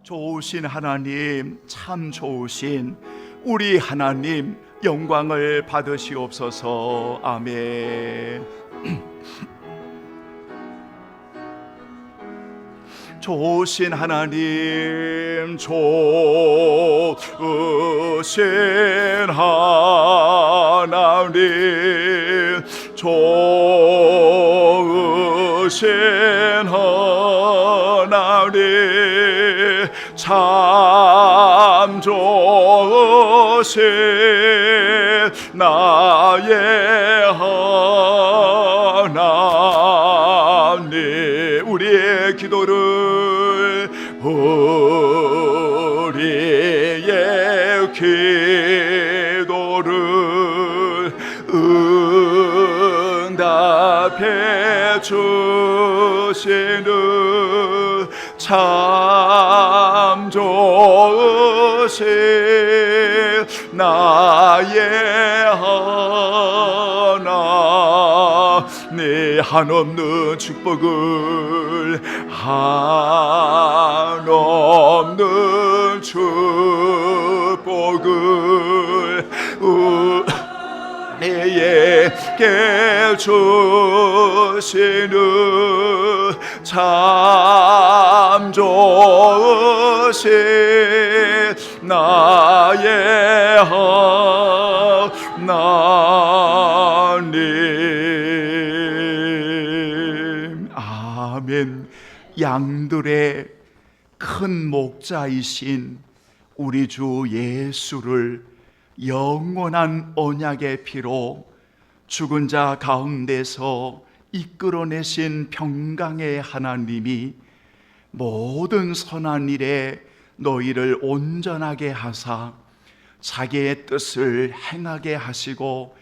좋으신 하나님, 참 좋으신 우리 하나님, 영광을 받으시옵소서. 아멘. 좋으신 하나님, 좋으신 하나님, 좋으신 하나님, 참 좋으신 나의 하나님. 우리의 기도를, 우리의 기도를 응답해 주시는 참 좋으신 나의 하나님. 한없는 축복을, 한없는 축복을 우리에게 주시는 참 좋으신 나의 하나님. 아멘. 양들의 큰 목자이신 우리 주 예수를 영원한 언약의 피로 죽은 자 가운데서 이끌어내신 평강의 하나님이 모든 선한 일에 너희를 온전하게 하사 자기의 뜻을 행하게 하시고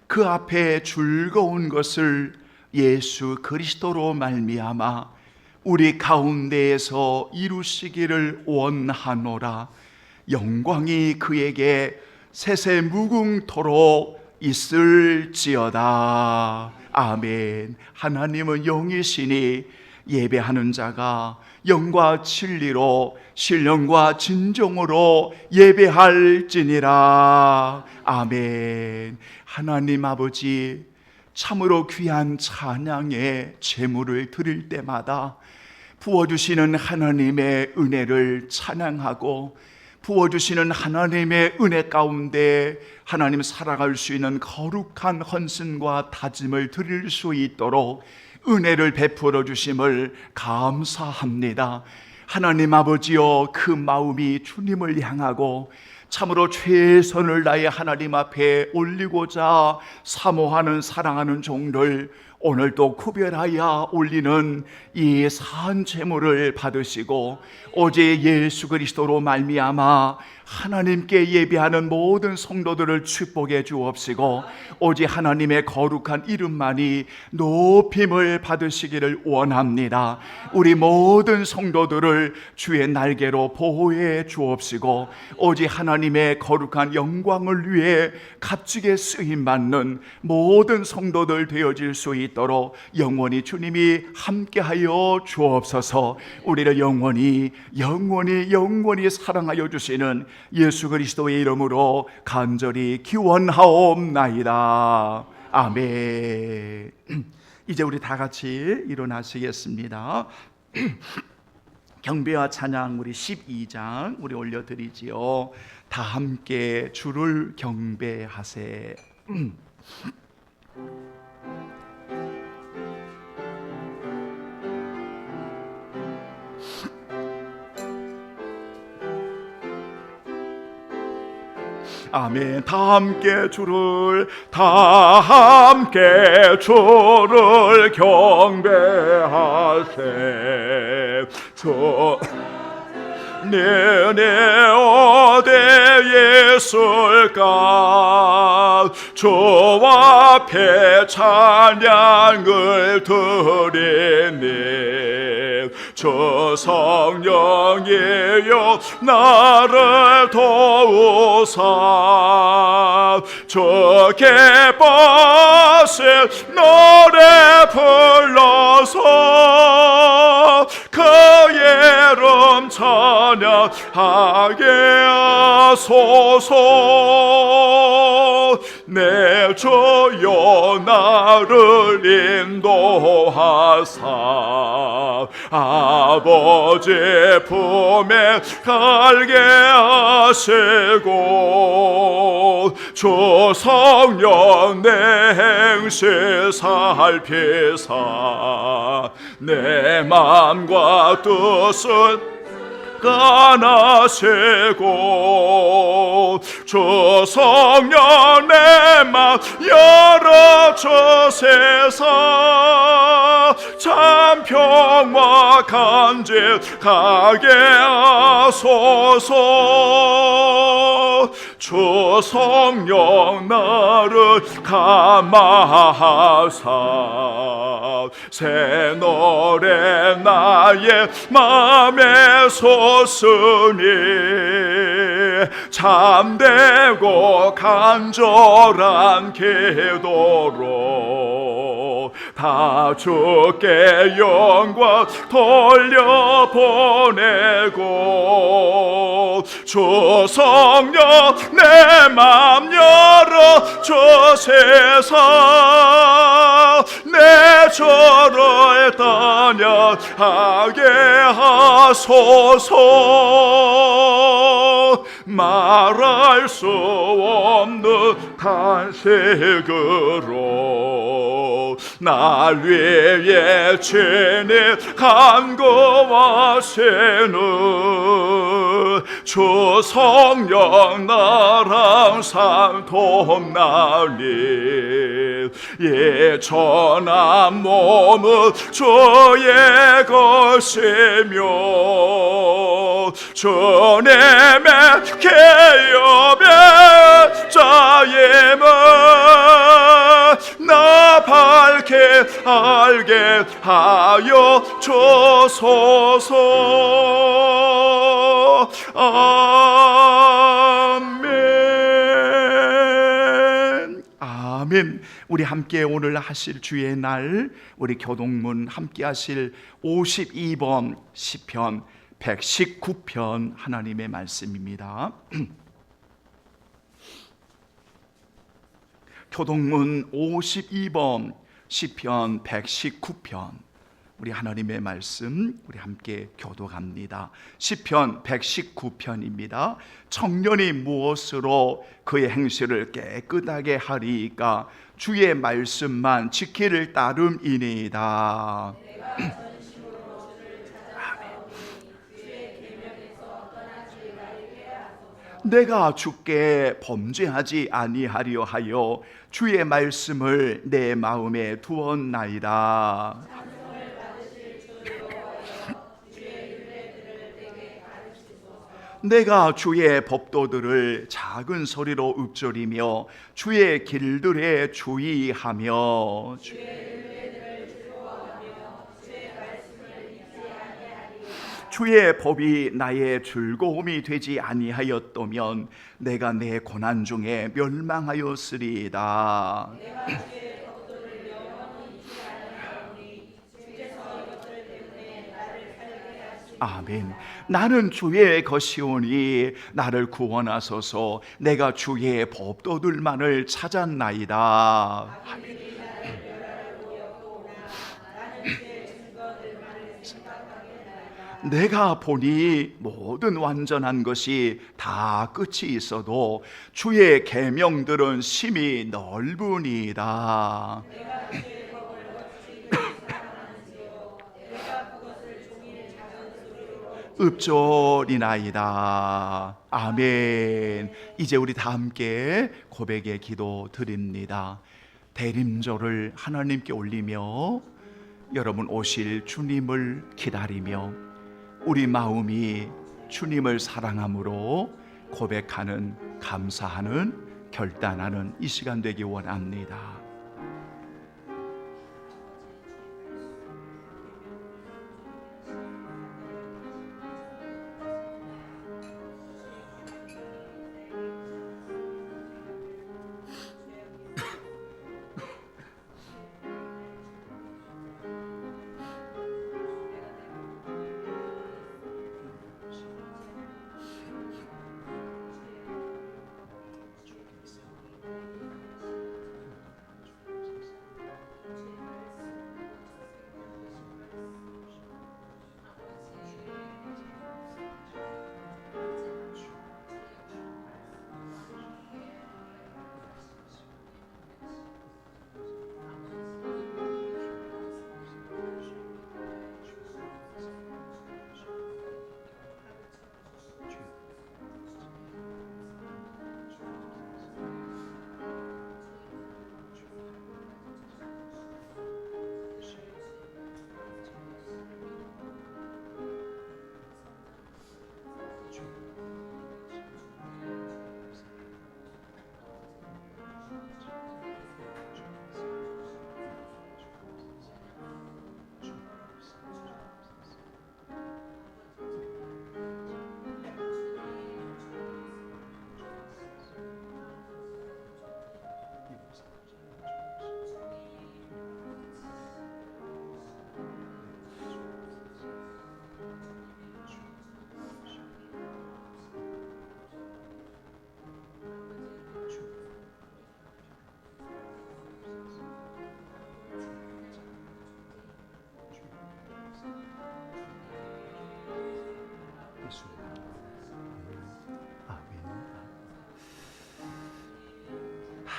그 앞에 즐거운 것을 예수 그리스도로 말미암아 우리 가운데에서 이루시기를 원하노라. 영광이 그에게 세세 무궁토록 있을지어다. 아멘. 하나님은 영이시니 예배하는 자가 영과 진리로 신령과 진정으로 예배할지니라. 아멘. 하나님 아버지, 참으로 귀한 찬양의 제물을 드릴 때마다 부어주시는 하나님의 은혜를 찬양하고 부어주시는 하나님의 은혜 가운데 하나님 살아갈 수 있는 거룩한 헌신과 다짐을 드릴 수 있도록 은혜를 베풀어 주심을 감사합니다. 하나님 아버지여, 그 마음이 주님을 향하고 참으로 최선을 다해 하나님 앞에 올리고자 사모하는 사랑하는 종들 오늘도 구별하여 올리는 이 산 제물을 받으시고 오직 예수 그리스도로 말미암아 하나님께 예배하는 모든 성도들을 축복해 주옵시고 오직 하나님의 거룩한 이름만이 높임을 받으시기를 원합니다. 우리 모든 성도들을 주의 날개로 보호해 주옵시고 오직 하나님의 거룩한 영광을 위해 값지게 쓰임받는 모든 성도들 되어질 수 있도록 영원히 주님이 함께하여 주옵소서. 우리를 영원히 사랑하여 주시는 예수 그리스도의 이름으로 간절히 기원하옵나이다. 아멘. 이제 우리 다 같이 일어나시겠습니다. 경배와 찬양 우리 12장 우리 올려드리지요. 다 함께 주를 경배하세. 아멘. 다 함께 주를 경배하세. 내내 어디 있을까? 주 앞에 찬양을 드리니 주 성령이여 나를 도우사 주께 빠질 노래 불러서 그 예를 이름 찬양하게 하소서. 내 주여 나를 인도하사 아버지 품에 갈게 하시고 주 성령 내 행시 살피사 내 마음과 뜻은 간하시고 주 성령 내 맘 열어주세서 참 평화 간직하게 하소서. 주 성령 나를 감화하사 새 노래 나의 맘에 솟으니 참되고 간절한 기도로 다 주께 영광 돌려보내고 주 성령 내 맘 열어주세서 내 주를 찬양하게 하소서. 말할 수 없는 탄식으로 날 위해 친히 간구하시는 주 성령 날 항상 돕나니 이 천한 몸은 주의 것이며 주님의 기업의 자임을 나 밝게 알게 하여 주소서. 아멘. 아멘. 우리 함께 오늘 하실 주의 날, 우리 교동문 함께 하실 52번 시편 119편 하나님의 말씀입니다. 교동문 52번 시편 119편, 우리 하나님의 말씀 우리 함께 교독합니다. 시편 119편입니다. 청년이 무엇으로 그의 행실을 깨끗하게 하리이까? 주의 말씀만 지키를 따름이니이다. 내가 주께 범죄하지 아니하려 하여 주의 말씀을 내 마음에 두었나이다. 내가 주의 법도들을 작은 소리로 읊조리며 주의 길들에 주의하며 주의 법이 나의 즐거움이 되지 아니하였다면 내가 내 고난 중에 멸망하였으리이다. 아멘. 나는 주의 것이오니 나를 구원하소서. 내가 주의 법도들만을 찾았나이다. 아멘. 내가 보니 모든 완전한 것이 다 끝이 있어도 주의 계명들은 심히 넓으니이다. 읊조리나이다. 아멘. 이제 우리 다 함께 고백의 기도 드립니다. 대림조를 하나님께 올리며 여러분 오실 주님을 기다리며 우리 마음이 주님을 사랑함으로 고백하는, 감사하는, 결단하는 이 시간 되기 원합니다.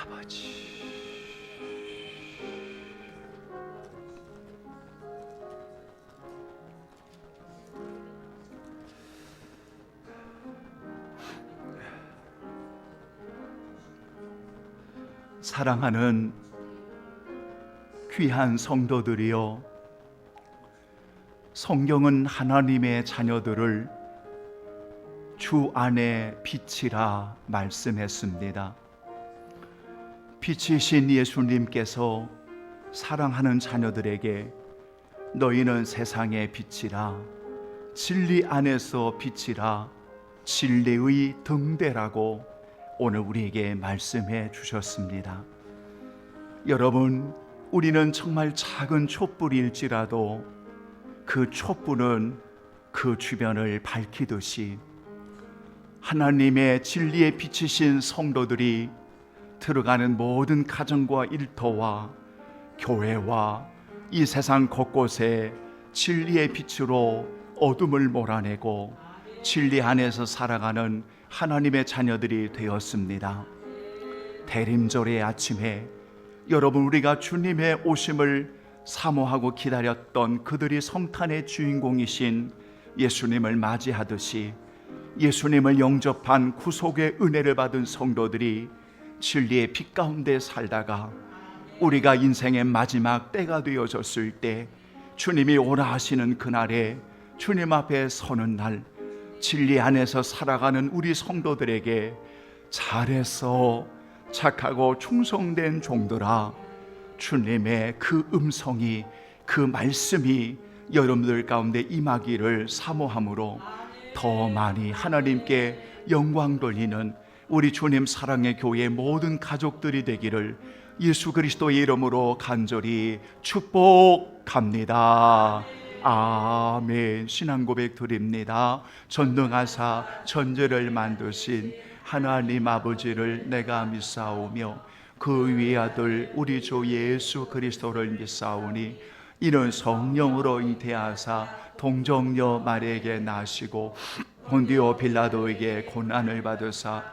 아버지. 사랑하는 귀한 성도들이여, 성경은 하나님의 자녀들을 주 안에 빛이라 말씀했습니다. 빛이신 예수님께서 사랑하는 자녀들에게 너희는 세상의 빛이라, 진리 안에서 빛이라, 진리의 등대라고 오늘 우리에게 말씀해 주셨습니다. 여러분, 우리는 정말 작은 촛불일지라도 그 촛불은 그 주변을 밝히듯이 하나님의 진리에 비치신 성도들이 들어가는 모든 가정과 일터와 교회와 이 세상 곳곳에 진리의 빛으로 어둠을 몰아내고 진리 안에서 살아가는 하나님의 자녀들이 되었습니다. 대림절의 아침에 여러분, 우리가 주님의 오심을 사모하고 기다렸던 그들이 성탄의 주인공이신 예수님을 맞이하듯이 예수님을 영접한 구속의 은혜를 받은 성도들이 진리의 빛 가운데 살다가 우리가 인생의 마지막 때가 되어졌을 때 주님이 오라 하시는 그날에 주님 앞에 서는 날, 진리 안에서 살아가는 우리 성도들에게 잘했어, 착하고 충성된 종들아, 주님의 그 음성이, 그 말씀이 여러분들 가운데 임하기를 사모함으로 더 많이 하나님께 영광 돌리는 우리 주님 사랑의 교회 모든 가족들이 되기를 예수 그리스도의 이름으로 간절히 축복합니다. 아멘. 신앙 고백 드립니다. 전능하사 천지를 만드신 하나님 아버지를 내가 믿사오며 그 위의 아들 우리 주 예수 그리스도를 믿사오니 이는 성령으로 잉태하사 동정녀 마리아에게 나시고 본디오 빌라도에게 고난을 받으사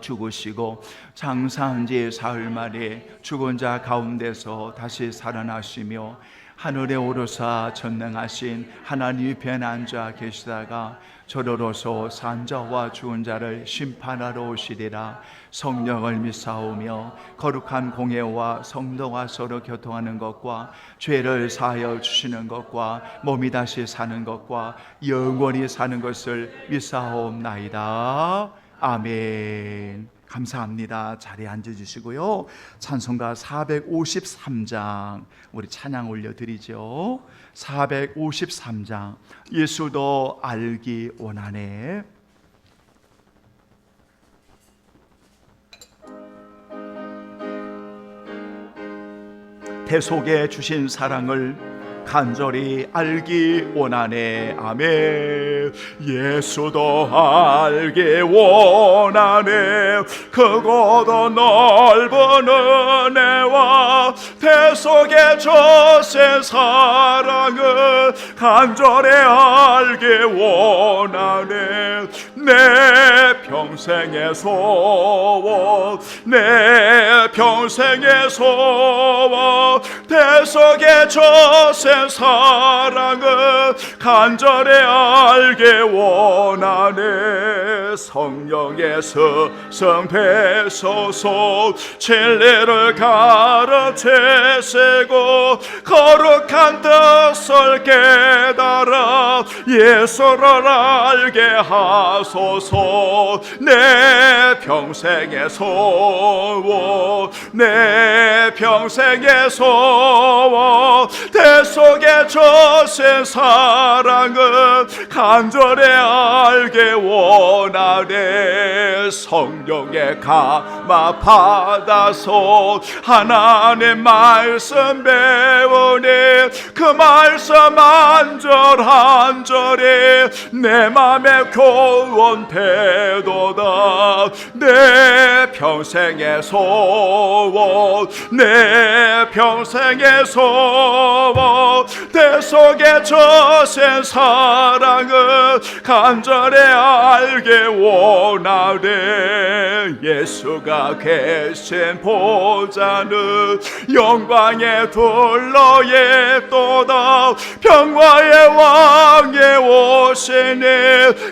죽으시고 장사한 지 사흘 만에 죽은 자 가운데서 다시 살아나시며 하늘에 오르사 전능하신 하나님 편에 앉아 계시다가 저러로서 산자와 죽은 자를 심판하러 오시리라. 성령을 믿사오며 거룩한 공예와 성도와 서로 교통하는 것과 죄를 사하여 주시는 것과 몸이 다시 사는 것과 영원히 사는 것을 믿사옵나이다. 아멘. 감사합니다. 자리에 앉아주시고요. 찬송가 453장 우리 찬양 올려드리죠. 453장 예수도 알기 원하네. 대속에 주신 사랑을 간절히 알기 원하네. 아멘. 예수도 알기 원하네. 크고도 넓은 은혜와 대속에 주신 사랑을 간절히 알기 원하네. 내 평생의 소원, 내 평생의 소원, 대속에 주신 사랑을 간절히 알기 원하네. 성령의 스승 되소서 진리를 가르치시고 거룩한 뜻을 깨달아 예수를 알게 하소서. 내 평생의 소원, 내 평생의 소원, 대속에 주신 사랑은 간절히 알기 원하네. 성령의 감화 받아서 하나님 말씀 배우니 그 말씀 한 절 한 절이 내 맘에 교훈되도다. 내 평생의 소원, 내 평생의 소원, 내 속에 저센 사랑을 간절히 알게 원하네. 예수가 계신 보좌는 영광의 둘러에 또다 평화의 왕의 오시니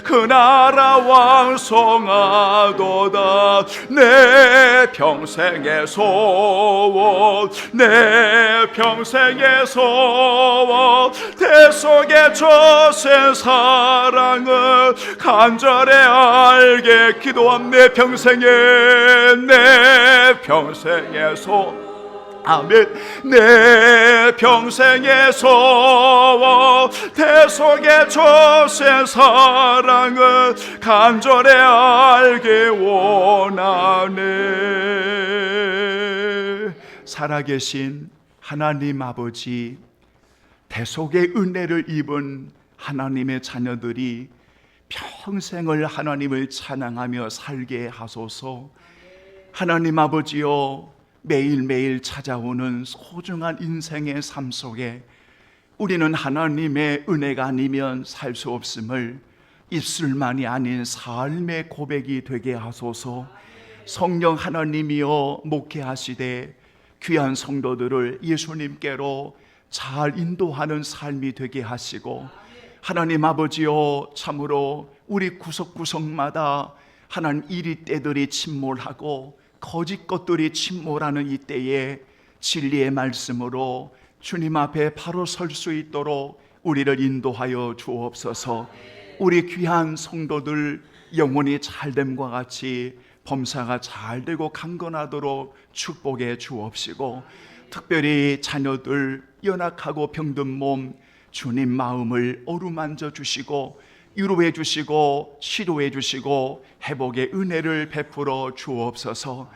그 나라 왕성하도다. 내 평생의 소원, 내 평생의 소원, 내 속에 저센 사랑을 간절히 알게 기도함. 내 평생의 소원, 아멘. 내 평생의 소원, 내 속에 저센 사랑을 간절히 알게 원하네. 살아계신 하나님 아버지, 대속의 은혜를 입은 하나님의 자녀들이 평생을 하나님을 찬양하며 살게 하소서. 하나님 아버지여, 매일매일 찾아오는 소중한 인생의 삶 속에 우리는 하나님의 은혜가 아니면 살 수 없음을 입술만이 아닌 삶의 고백이 되게 하소서. 성령 하나님이여, 목회하시되 귀한 성도들을 예수님께로 잘 인도하는 삶이 되게 하시고, 하나님 아버지여, 참으로 우리 구석구석마다 하나님 이리 때들이 침몰하고 거짓 것들이 침몰하는 이때에 진리의 말씀으로 주님 앞에 바로 설 수 있도록 우리를 인도하여 주옵소서. 우리 귀한 성도들 영혼이 잘됨과 같이 범사가 잘되고 강건하도록 축복해 주옵시고, 특별히 자녀들 연약하고 병든 몸 주님 마음을 어루만져 주시고 위로해 주시고 치료해 주시고 회복의 은혜를 베풀어 주옵소서.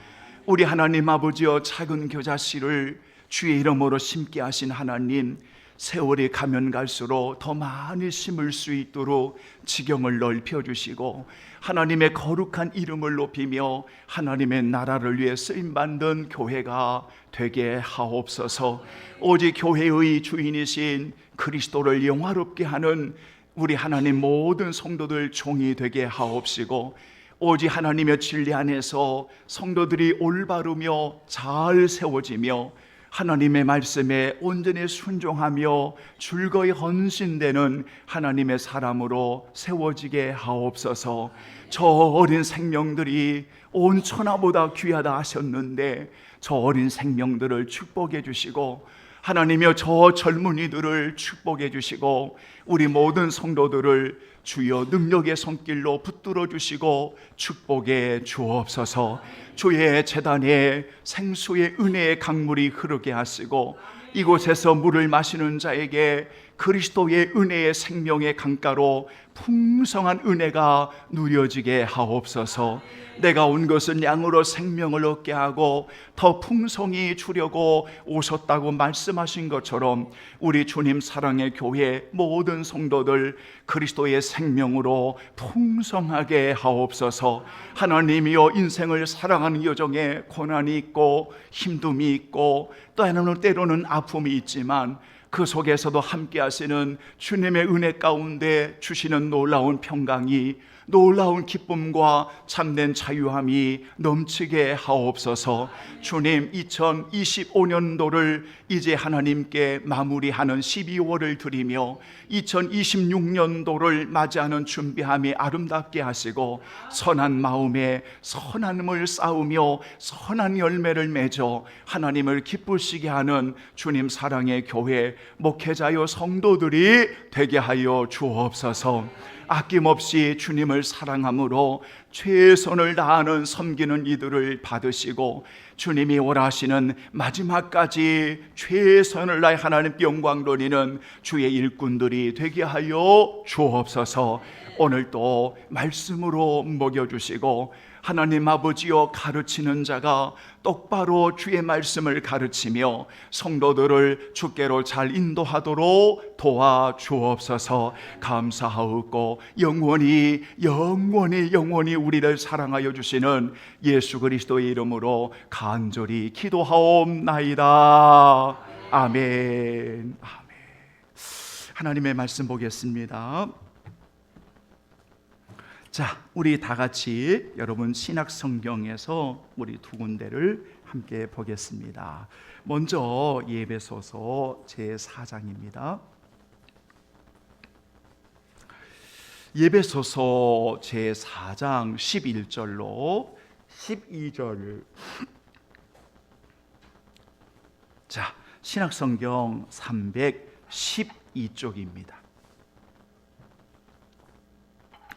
우리 하나님 아버지여, 작은 겨자씨를 주의 이름으로 심게 하신 하나님, 세월이 가면 갈수록 더 많이 심을 수 있도록 지경을 넓혀 주시고 하나님의 거룩한 이름을 높이며 하나님의 나라를 위해 쓰임받는 교회가 되게 하옵소서. 오직 교회의 주인이신 그리스도를 영화롭게 하는 우리 하나님 모든 성도들 종이 되게 하옵시고, 오직 하나님의 진리 안에서 성도들이 올바르며 잘 세워지며 하나님의 말씀에 온전히 순종하며 즐거이 헌신되는 하나님의 사람으로 세워지게 하옵소서. 저 어린 생명들이 온 천하보다 귀하다 하셨는데 저 어린 생명들을 축복해 주시고, 하나님이여 저 젊은이들을 축복해 주시고 우리 모든 성도들을 주여 능력의 손길로 붙들어 주시고 축복해 주옵소서. 주의 제단에 생수의 은혜의 강물이 흐르게 하시고 이곳에서 물을 마시는 자에게 그리스도의 은혜의 생명의 강가로 풍성한 은혜가 누려지게 하옵소서. 내가 온 것은 양으로 생명을 얻게 하고 더 풍성히 주려고 오셨다고 말씀하신 것처럼 우리 주님 사랑의 교회 모든 성도들 그리스도의 생명으로 풍성하게 하옵소서. 하나님이여, 인생을 살아가는 여정에 고난이 있고 힘듦이 있고 때로는 아픔이 있지만 그 속에서도 함께 하시는 주님의 은혜 가운데 주시는 놀라운 평강이, 놀라운 기쁨과 참된 자유함이 넘치게 하옵소서. 주님, 2025년도를 이제 하나님께 마무리하는 12월을 드리며 2026년도를 맞이하는 준비함이 아름답게 하시고 선한 마음에 선함을 쌓으며 선한 열매를 맺어 하나님을 기쁘시게 하는 주님 사랑의 교회 목회자여 성도들이 되게 하여 주옵소서. 아낌없이 주님을 사랑함으로 최선을 다하는 섬기는 이들을 받으시고 주님이 원하시는 마지막까지 최선을 다해 하나님께 영광 돌리는 주의 일꾼들이 되게 하여 주옵소서. 오늘도 말씀으로 먹여주시고 하나님 아버지여, 가르치는 자가 똑바로 주의 말씀을 가르치며 성도들을 주께로 잘 인도하도록 도와주옵소서. 감사하옵고 영원히 우리를 사랑하여 주시는 예수 그리스도의 이름으로 간절히 기도하옵나이다. 아멘. 하나님의 말씀 보겠습니다. 자, 우리 다 같이 여러분 신약 성경에서 우리 두 군데를 함께 보겠습니다. 먼저 예배소서 제4장입니다. 예배소서 제4장 11절로 12절. 자, 신약 성경 312쪽입니다.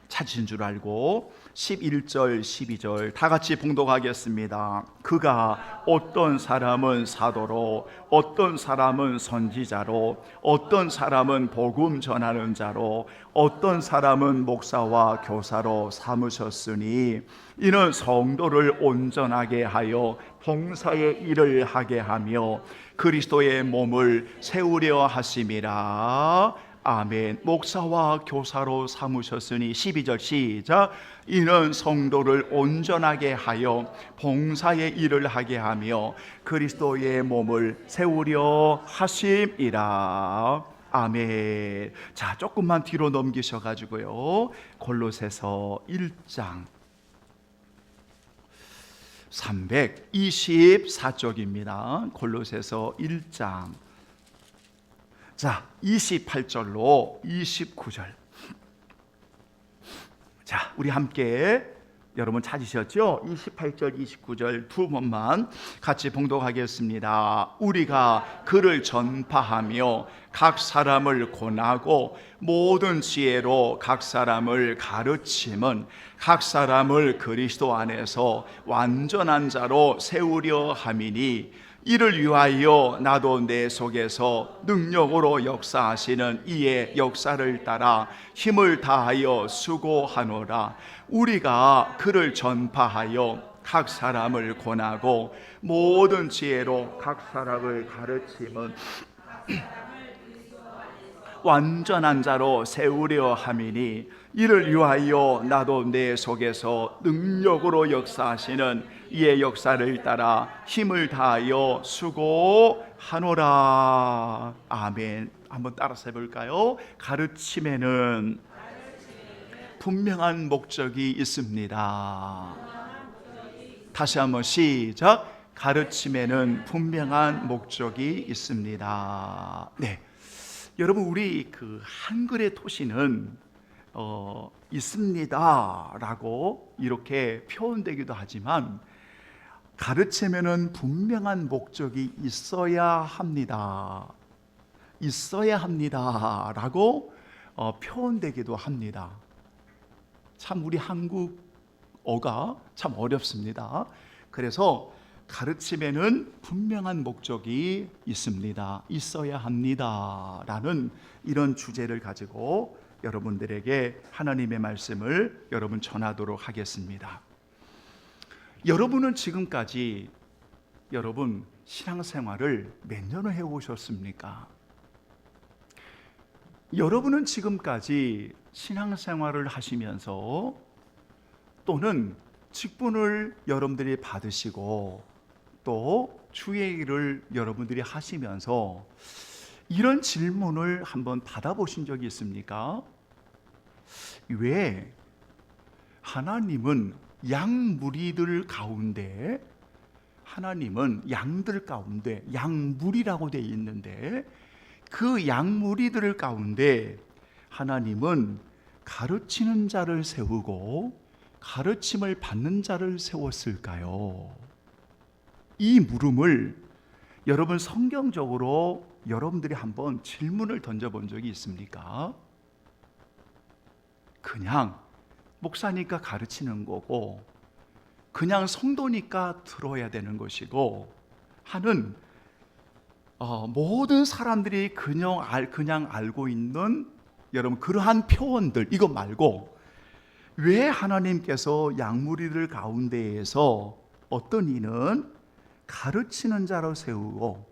찾으신 줄 알고 11절 12절 다 같이 봉독하겠습니다. 그가 어떤 사람은 사도로, 어떤 사람은 선지자로, 어떤 사람은 복음 전하는 자로, 어떤 사람은 목사와 교사로 삼으셨으니 이는 성도를 온전하게 하여 봉사의 일을 하게 하며 그리스도의 몸을 세우려 하심이라. 아멘. 목사와 교사로 삼으셨으니 12절 시작. 이는 성도를 온전하게 하여 봉사의 일을 하게 하며 그리스도의 몸을 세우려 하심이라. 아멘. 자, 조금만 뒤로 넘기셔 가지고요, 골로새서 1장 324쪽입니다. 골로새서 1장 자, 28절로 29절. 자, 우리 함께 여러분 찾으셨죠? 28절 29절 두 번만 같이 봉독하겠습니다. 우리가 그를 전파하며 각 사람을 권하고 모든 지혜로 각 사람을 가르침은 각 사람을 그리스도 안에서 완전한 자로 세우려 함이니 이를 위하여 나도 내 속에서 능력으로 역사하시는 이의 역사를 따라 힘을 다하여 수고하노라. 우리가 그를 전파하여 각 사람을 권하고 모든 지혜로 각 사람을 가르침은 완전한 자로 세우려 함이니 이를 위하여 나도 내 속에서 능력으로 역사하시는 이의 역사를 따라 힘을 다하여 수고하노라. 아멘. 한번 따라서 해볼까요? 가르침에는 분명한 목적이 있습니다. 다시 한번 시작. 가르침에는 분명한 목적이 있습니다. 네, 여러분, 우리 그 한글의 토시는 있습니다라고 이렇게 표현되기도 하지만 가르침에는 분명한 목적이 있어야 합니다. 있어야 합니다라고 표현되기도 합니다. 참 우리 한국어가 참 어렵습니다. 그래서 가르침에는 분명한 목적이 있습니다. 있어야 합니다라는 이런 주제를 가지고 여러분들에게 하나님의 말씀을 여러분 전하도록 하겠습니다. 여러분은 지금까지 여러분 신앙생활을 몇 년을 해오셨습니까? 여러분은 지금까지 신앙생활을 하시면서 또는 직분을 여러분들이 받으시고 또 주의 일을 여러분들이 하시면서 이런 질문을 한번 받아보신 적이 있습니까? 왜 하나님은 양무리들 가운데, 하나님은 양들 가운데 양무리라고 되어 있는데 그 양무리들 가운데 하나님은 가르치는 자를 세우고 가르침을 받는 자를 세웠을까요? 이 물음을 여러분 성경적으로 여러분들이 한번 질문을 던져본 적이 있습니까? 그냥 목사니까 가르치는 거고 그냥 성도니까 들어야 되는 것이고 하는 모든 사람들이 그냥 알고 있는 여러분 그러한 표현들, 이것 말고 왜 하나님께서 양무리들 가운데에서 어떤 이는 가르치는 자로 세우고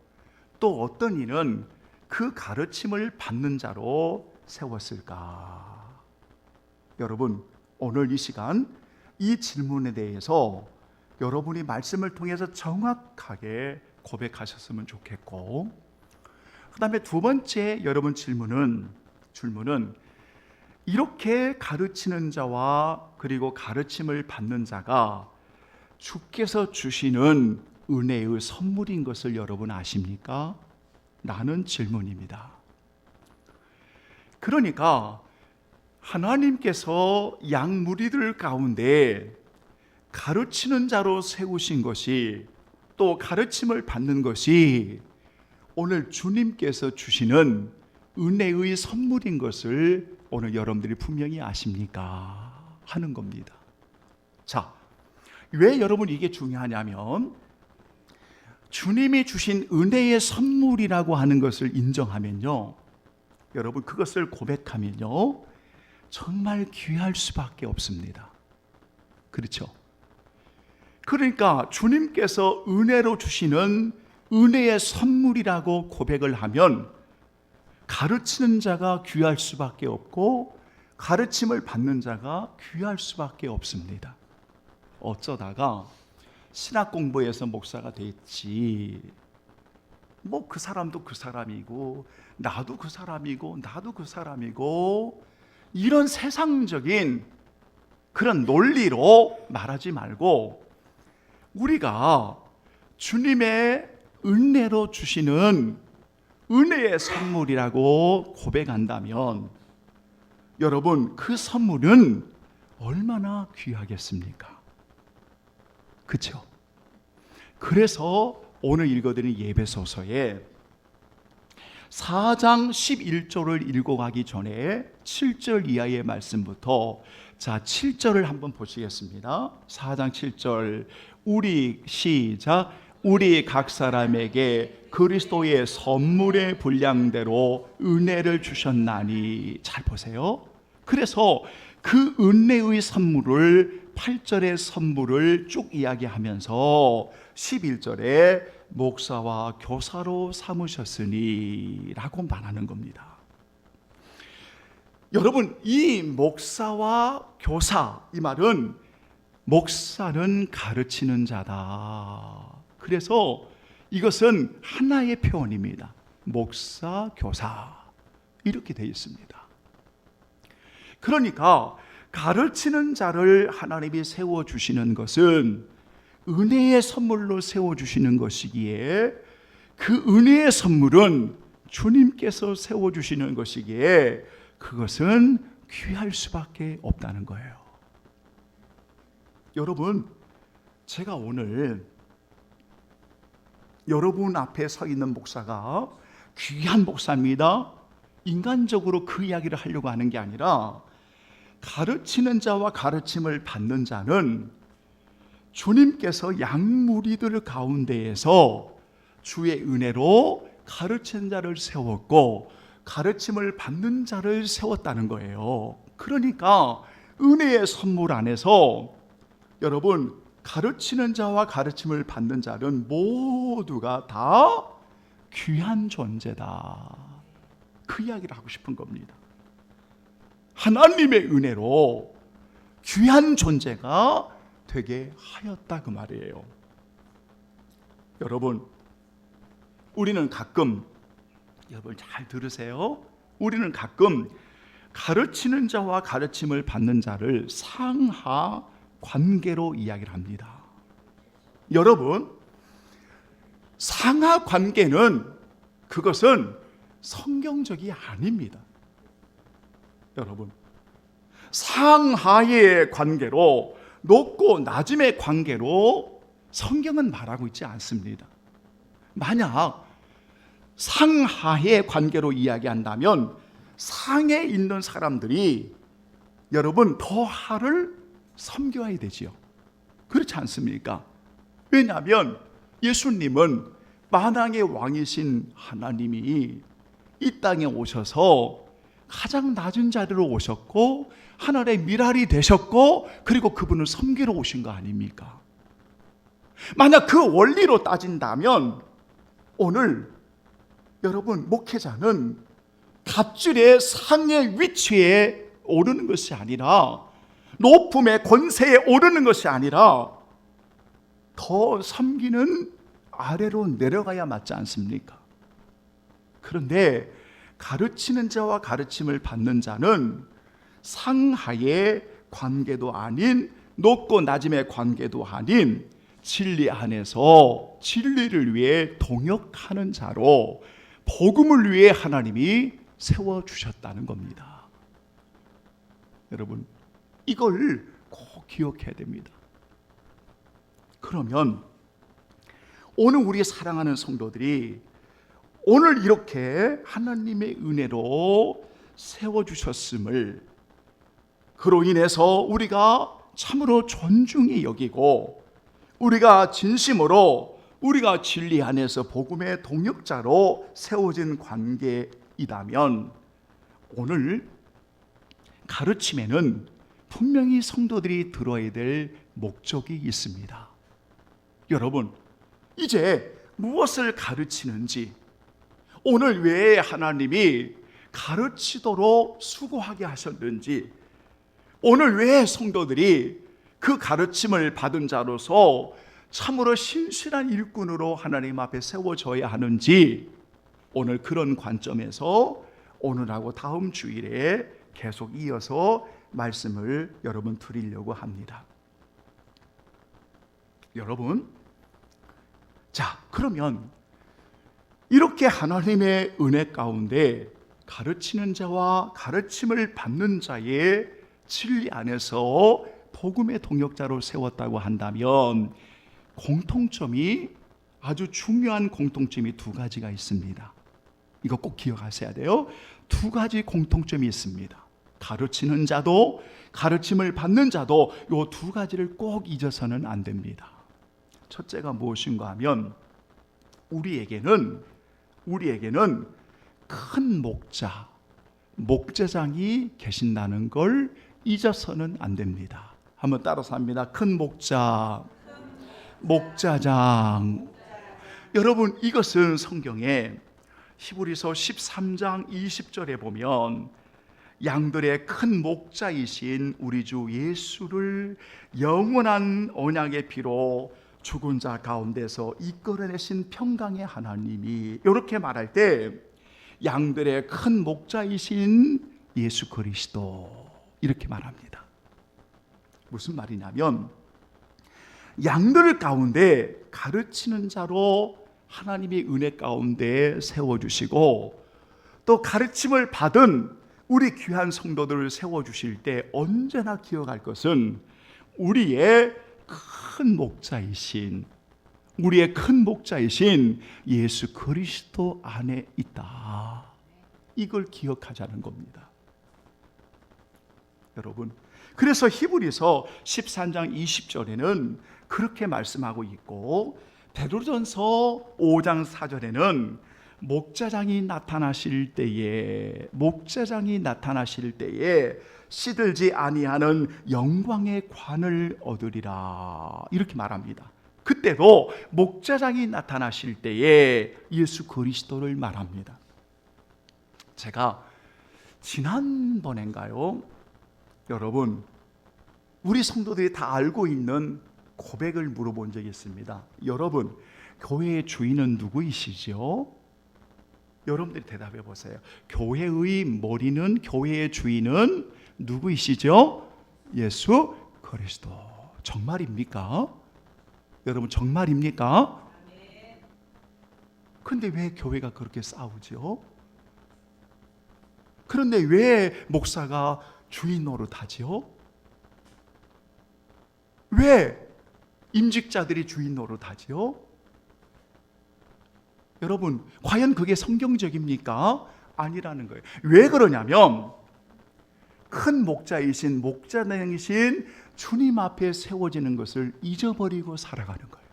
또 어떤 이는 그 가르침을 받는 자로 세웠을까? 여러분, 오늘 이 시간 이 질문에 대해서 여러분이 말씀을 통해서 정확하게 고백하셨으면 좋겠고, 그 다음에 두 번째 여러분 질문은 이렇게 가르치는 자와 그리고 가르침을 받는 자가 주께서 주시는 은혜의 선물인 것을 여러분 아십니까? 라는 질문입니다. 그러니까 하나님께서 양무리들 가운데 가르치는 자로 세우신 것이, 또 가르침을 받는 것이 오늘 주님께서 주시는 은혜의 선물인 것을 오늘 여러분들이 분명히 아십니까? 하는 겁니다. 자, 왜 여러분 이게 중요하냐면, 주님이 주신 은혜의 선물이라고 하는 것을 인정하면요, 여러분 그것을 고백하면요, 정말 귀할 수밖에 없습니다. 그렇죠? 그러니까 주님께서 은혜로 주시는 은혜의 선물이라고 고백을 하면 가르치는 자가 귀할 수밖에 없고 가르침을 받는 자가 귀할 수밖에 없습니다. 어쩌다가 신학 공부해서 목사가 됐지, 뭐 그 사람도 그 사람이고 나도 그 사람이고 나도 그 사람이고, 이런 세상적인 그런 논리로 말하지 말고 우리가 주님의 은혜로 주시는 은혜의 선물이라고 고백한다면, 여러분 그 선물은 얼마나 귀하겠습니까? 그렇죠? 그래서 오늘 읽어드린 예배소서에 4장 11절을 읽어가기 전에 7절 이하의 말씀부터, 자 7절을 한번 보시겠습니다. 4장 7절, 우리 시작. 우리 각 사람에게 그리스도의 선물의 분량대로 은혜를 주셨나니. 잘 보세요. 그래서 그 은혜의 선물을 8절의 선물을 쭉 이야기하면서 11절에 목사와 교사로 삼으셨으니 라고 말하는 겁니다. 여러분, 이 목사와 교사, 이 말은 목사는 가르치는 자다. 그래서 이것은 하나의 표현입니다. 목사, 교사 이렇게 되어 있습니다. 그러니까 가르치는 자를 하나님이 세워주시는 것은 은혜의 선물로 세워주시는 것이기에, 그 은혜의 선물은 주님께서 세워주시는 것이기에 그것은 귀할 수밖에 없다는 거예요. 여러분, 제가 오늘 여러분 앞에 서 있는 목사가 귀한 목사입니다, 인간적으로 그 이야기를 하려고 하는 게 아니라, 가르치는 자와 가르침을 받는 자는 주님께서 양무리들 가운데에서 주의 은혜로 가르치는 자를 세웠고 가르침을 받는 자를 세웠다는 거예요. 그러니까 은혜의 선물 안에서 여러분, 가르치는 자와 가르침을 받는 자는 모두가 다 귀한 존재다, 그 이야기를 하고 싶은 겁니다. 하나님의 은혜로 귀한 존재가 되게 하였다, 그 말이에요. 여러분, 우리는 가끔, 여러분 잘 들으세요, 우리는 가끔 가르치는 자와 가르침을 받는 자를 상하 관계로 이야기를 합니다. 여러분, 상하 관계는 그것은 성경적이 아닙니다. 여러분, 상하의 관계로, 높고 낮음의 관계로 성경은 말하고 있지 않습니다. 만약 상하의 관계로 이야기한다면 상에 있는 사람들이 여러분 더 하를 섬겨야 되지요. 그렇지 않습니까? 왜냐하면 예수님은 만왕의 왕이신 하나님이 이 땅에 오셔서 가장 낮은 자리로 오셨고 하늘의 미랄이 되셨고 그리고 그분을 섬기러 오신 거 아닙니까? 만약 그 원리로 따진다면 오늘 여러분 목회자는 갑질의 상의 위치에 오르는 것이 아니라 높음의 권세에 오르는 것이 아니라 더 섬기는 아래로 내려가야 맞지 않습니까? 그런데 가르치는 자와 가르침을 받는 자는 상하의 관계도 아닌 높고 낮음의 관계도 아닌 진리 안에서 진리를 위해 동역하는 자로 복음을 위해 하나님이 세워주셨다는 겁니다. 여러분 이걸 꼭 기억해야 됩니다. 그러면 오늘 우리 사랑하는 성도들이 오늘 이렇게 하나님의 은혜로 세워주셨음을 그로 인해서 우리가 참으로 존중히 여기고 우리가 진심으로 우리가 진리 안에서 복음의 동역자로 세워진 관계이다면 오늘 가르침에는 분명히 성도들이 들어야 될 목적이 있습니다. 여러분 이제 무엇을 가르치는지 오늘 왜 하나님이 가르치도록 수고하게 하셨는지 오늘 왜 성도들이 그 가르침을 받은 자로서 참으로 신실한 일꾼으로 하나님 앞에 세워져야 하는지 오늘 그런 관점에서 오늘하고 다음 주일에 계속 이어서 말씀을 여러분 드리려고 합니다. 여러분 자 그러면 이렇게 하나님의 은혜 가운데 가르치는 자와 가르침을 받는 자의 진리 안에서 복음의 동역자로 세웠다고 한다면 공통점이 아주 중요한 공통점이 두 가지가 있습니다. 이거 꼭 기억하셔야 돼요. 두 가지 공통점이 있습니다. 가르치는 자도 가르침을 받는 자도 이 두 가지를 꼭 잊어서는 안 됩니다. 첫째가 무엇인가 하면 우리에게는 큰 목자장이 계신다는 걸 잊어서는 안 됩니다. 한번 따라서 합니다. 큰 목자장. 여러분 이것은 성경에 히브리서 13장 20절에 보면 양들의 큰 목자이신 우리 주 예수를 영원한 언약의 피로 죽은 자 가운데서 이끌어내신 평강의 하나님이 이렇게 말할 때 양들의 큰 목자이신 예수 그리스도 이렇게 말합니다. 무슨 말이냐면 양들 가운데 가르치는 자로 하나님의 은혜 가운데 세워주시고 또 가르침을 받은 우리 귀한 성도들을 세워주실 때 언제나 기억할 것은 우리의 큰 목자이신 예수 그리스도 안에 있다. 이걸 기억하자는 겁니다. 여러분 그래서 히브리서 13장 20절에는 그렇게 말씀하고 있고 베드로전서 5장 4절에는 목자장이 나타나실 때에 시들지 아니하는 영광의 관을 얻으리라 이렇게 말합니다. 그때도 목자장이 나타나실 때에 예수 그리스도를 말합니다. 제가 지난번인가요? 여러분 우리 성도들이 다 알고 있는 고백을 물어본 적이 있습니다. 여러분 교회의 주인은 누구이시죠? 여러분들이 대답해 보세요. 교회의 머리는 교회의 주인은 누구이시죠? 예수 그리스도. 정말입니까? 여러분 정말입니까? 그런데 왜 교회가 그렇게 싸우죠? 그런데 왜 목사가 주인 노릇하지요? 왜 임직자들이 주인 노릇하지요? 여러분 과연 그게 성경적입니까? 아니라는 거예요. 왜 그러냐면 큰 목자이신 주님 앞에 세워지는 것을 잊어버리고 살아가는 거예요.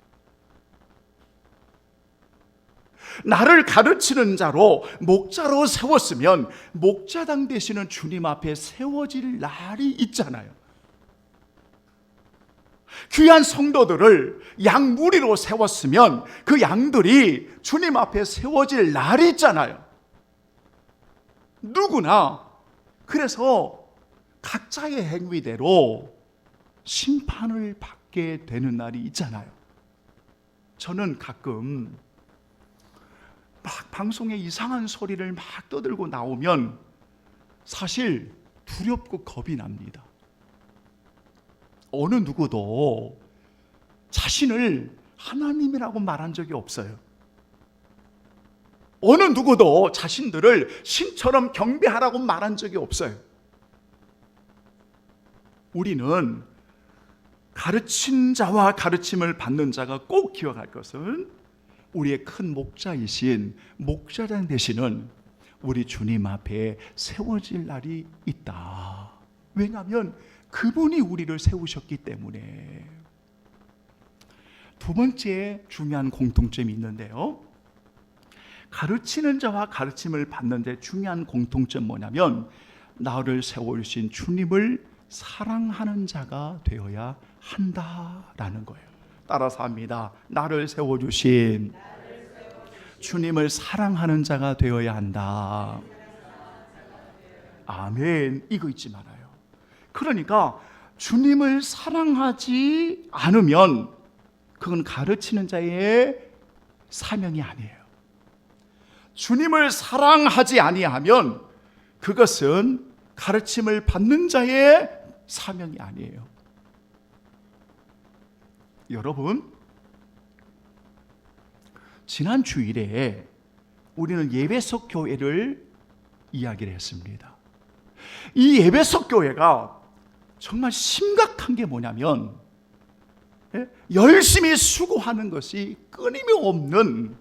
나를 가르치는 자로 목자로 세웠으면 목자당 되시는 주님 앞에 세워질 날이 있잖아요. 귀한 성도들을 양무리로 세웠으면 그 양들이 주님 앞에 세워질 날이 있잖아요. 누구나 그래서 각자의 행위대로 심판을 받게 되는 날이 있잖아요. 저는 가끔 막 방송에 이상한 소리를 막 떠들고 나오면 사실 두렵고 겁이 납니다. 어느 누구도 자신을 하나님이라고 말한 적이 없어요. 어느 누구도 자신들을 신처럼 경배하라고 말한 적이 없어요. 우리는 가르친 자와 가르침을 받는 자가 꼭 기억할 것은 우리의 큰 목자이신 목자장 되시는 우리 주님 앞에 세워질 날이 있다. 왜냐하면 그분이 우리를 세우셨기 때문에. 두 번째 중요한 공통점이 있는데요, 가르치는 자와 가르침을 받는 데 중요한 공통점 뭐냐면 나를 세워주신 주님을 사랑하는 자가 되어야 한다라는 거예요. 따라서 합니다. 나를 세워주신 주님을 사랑하는 자가 되어야 한다. 아멘. 이거 잊지 말아요. 그러니까 주님을 사랑하지 않으면 그건 가르치는 자의 사명이 아니에요. 주님을 사랑하지 아니하면 그것은 가르침을 받는 자의 사명이 아니에요. 여러분, 지난 주일에 우리는 예배석 교회를 이야기를 했습니다. 이 예배석 교회가 정말 심각한 게 뭐냐면 열심히 수고하는 것이 끊임없는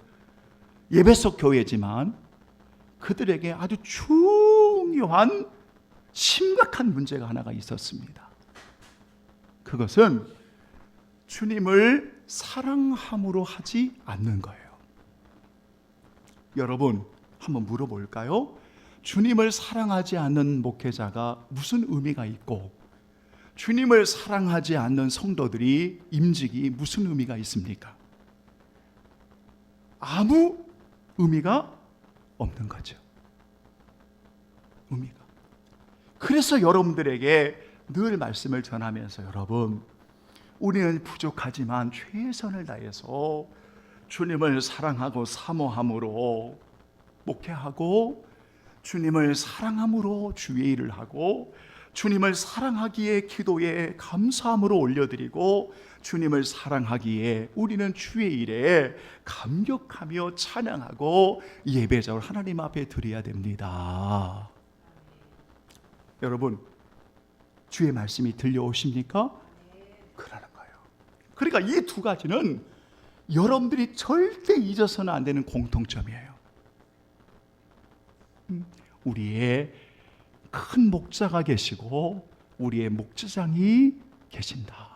예배석 교회지만 그들에게 아주 중요한 심각한 문제가 하나가 있었습니다. 그것은 주님을 사랑함으로 하지 않는 거예요. 여러분, 한번 물어볼까요? 주님을 사랑하지 않는 목회자가 무슨 의미가 있고 주님을 사랑하지 않는 성도들이 임직이 무슨 의미가 있습니까? 아무 의미가 없는 거죠. 의미가. 그래서 여러분들에게 늘 말씀을 전하면서 여러분, 우리는 부족하지만 최선을 다해서 주님을 사랑하고 사모함으로 목회하고 주님을 사랑함으로 주의 일을 하고 주님을 사랑하기에 기도에 감사함으로 올려드리고 주님을 사랑하기에 우리는 주의 일에 감격하며 찬양하고 예배자를 하나님 앞에 드려야 됩니다. 여러분, 주의 말씀이 들려오십니까? 그러는 거예요. 그러니까 이 두 가지는 여러분들이 절대 잊어서는 안 되는 공통점이에요. 우리의 큰 목자가 계시고 우리의 목자장이 계신다.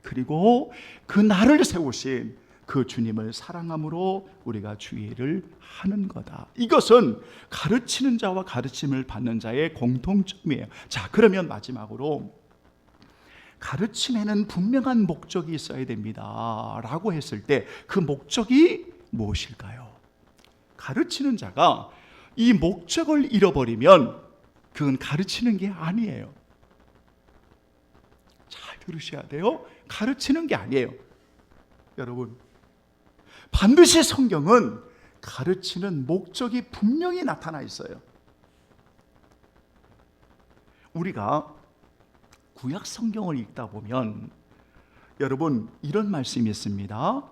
그리고 그 나를 세우신 그 주님을 사랑함으로 우리가 주의 일을 하는 거다. 이것은 가르치는 자와 가르침을 받는 자의 공통점이에요. 자, 그러면 마지막으로 가르침에는 분명한 목적이 있어야 됩니다 라고 했을 때 그 목적이 무엇일까요? 가르치는 자가 이 목적을 잃어버리면 그건 가르치는 게 아니에요. 잘 들으셔야 돼요. 가르치는 게 아니에요. 여러분, 반드시 성경은 가르치는 목적이 분명히 나타나 있어요. 우리가 구약 성경을 읽다 보면 여러분, 이런 말씀이 있습니다.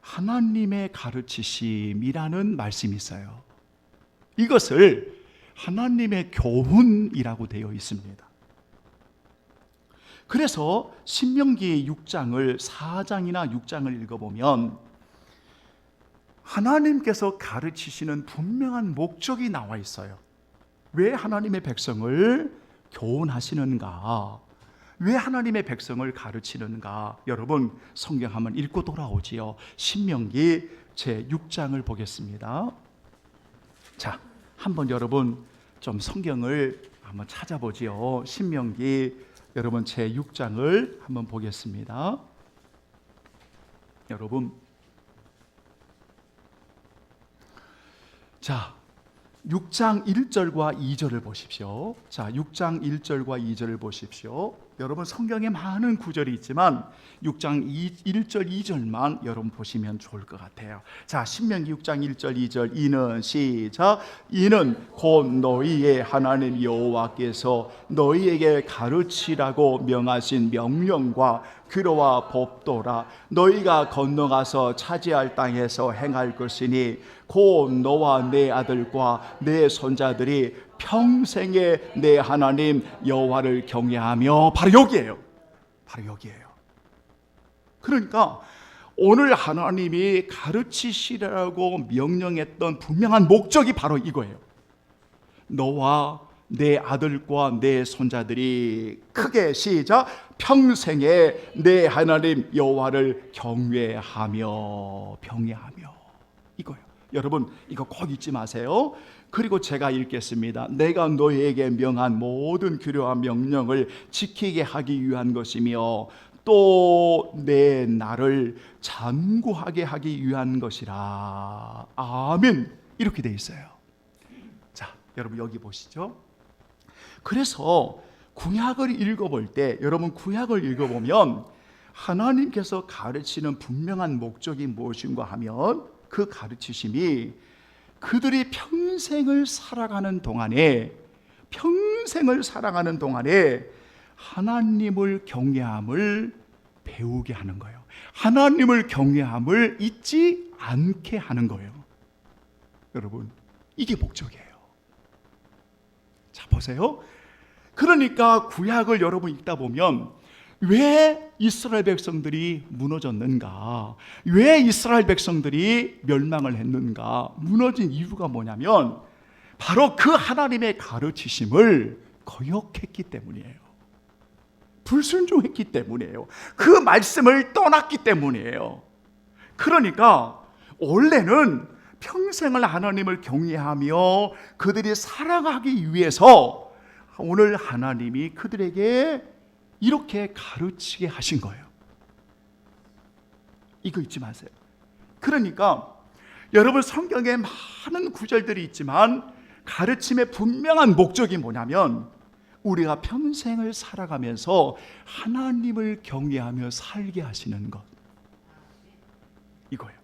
하나님의 가르치심이라는 말씀이 있어요. 이것을 하나님의 교훈이라고 되어 있습니다. 그래서 신명기 6장을 4장이나 6장을 읽어보면 하나님께서 가르치시는 분명한 목적이 나와 있어요. 왜 하나님의 백성을 교훈하시는가? 왜 하나님의 백성을 가르치는가? 여러분, 성경 한번 읽고 돌아오지요. 신명기 제 6장을 보겠습니다. 자, 한번 여러분 좀 성경을 한번 찾아보지요. 신명기 여러분 제 6장을 한번 보겠습니다. 여러분, 자, 6장 1절과 2절을 보십시오. 자, 6장 1절과 2절을 보십시오. 여러분 성경에 많은 구절이 있지만 6장 1절 2절만 여러분 보시면 좋을 것 같아요. 자, 신명기 6장 1절 2절 이는 시작. 이는 곧 너희의 하나님 여호와께서 너희에게 가르치라고 명하신 명령과 규례와 법도라. 너희가 건너가서 차지할 땅에서 행할 것이니 곧 너와 내 아들과 내 손자들이 평생에 내 하나님 여호와를 경외하며. 바로 여기에요. 바로 여기에요. 그러니까 오늘 하나님이 가르치시라고 명령했던 분명한 목적이 바로 이거예요. 너와 내 아들과 내 손자들이 크게 시작. 평생에 내 하나님 여호와를 경외하며 이거예요. 여러분 이거 꼭 잊지 마세요. 그리고 제가 읽겠습니다. 내가 너희에게 명한 모든 규례와 명령을 지키게 하기 위한 것이며 또 내 나를 장구하게 하기 위한 것이라. 아멘. 이렇게 돼 있어요. 자, 여러분 여기 보시죠. 그래서 구약을 읽어볼 때, 여러분 구약을 읽어보면 하나님께서 가르치는 분명한 목적이 무엇인가 하면 그 가르치심이 그들이 평생을 살아가는 동안에 하나님을 경외함을 배우게 하는 거예요. 하나님을 경외함을 잊지 않게 하는 거예요. 여러분 이게 목적이에요. 자, 보세요. 그러니까 구약을 여러분 읽다 보면 왜 이스라엘 백성들이 무너졌는가? 왜 이스라엘 백성들이 멸망을 했는가? 무너진 이유가 뭐냐면 바로 그 하나님의 가르치심을 거역했기 때문이에요. 불순종했기 때문이에요. 그 말씀을 떠났기 때문이에요. 그러니까 원래는 평생을 하나님을 경외하며 그들이 살아가기 위해서 오늘 하나님이 그들에게 이렇게 가르치게 하신 거예요. 이거 잊지 마세요. 그러니까 여러분 성경에 많은 구절들이 있지만 가르침의 분명한 목적이 뭐냐면 우리가 평생을 살아가면서 하나님을 경외하며 살게 하시는 것, 이거예요.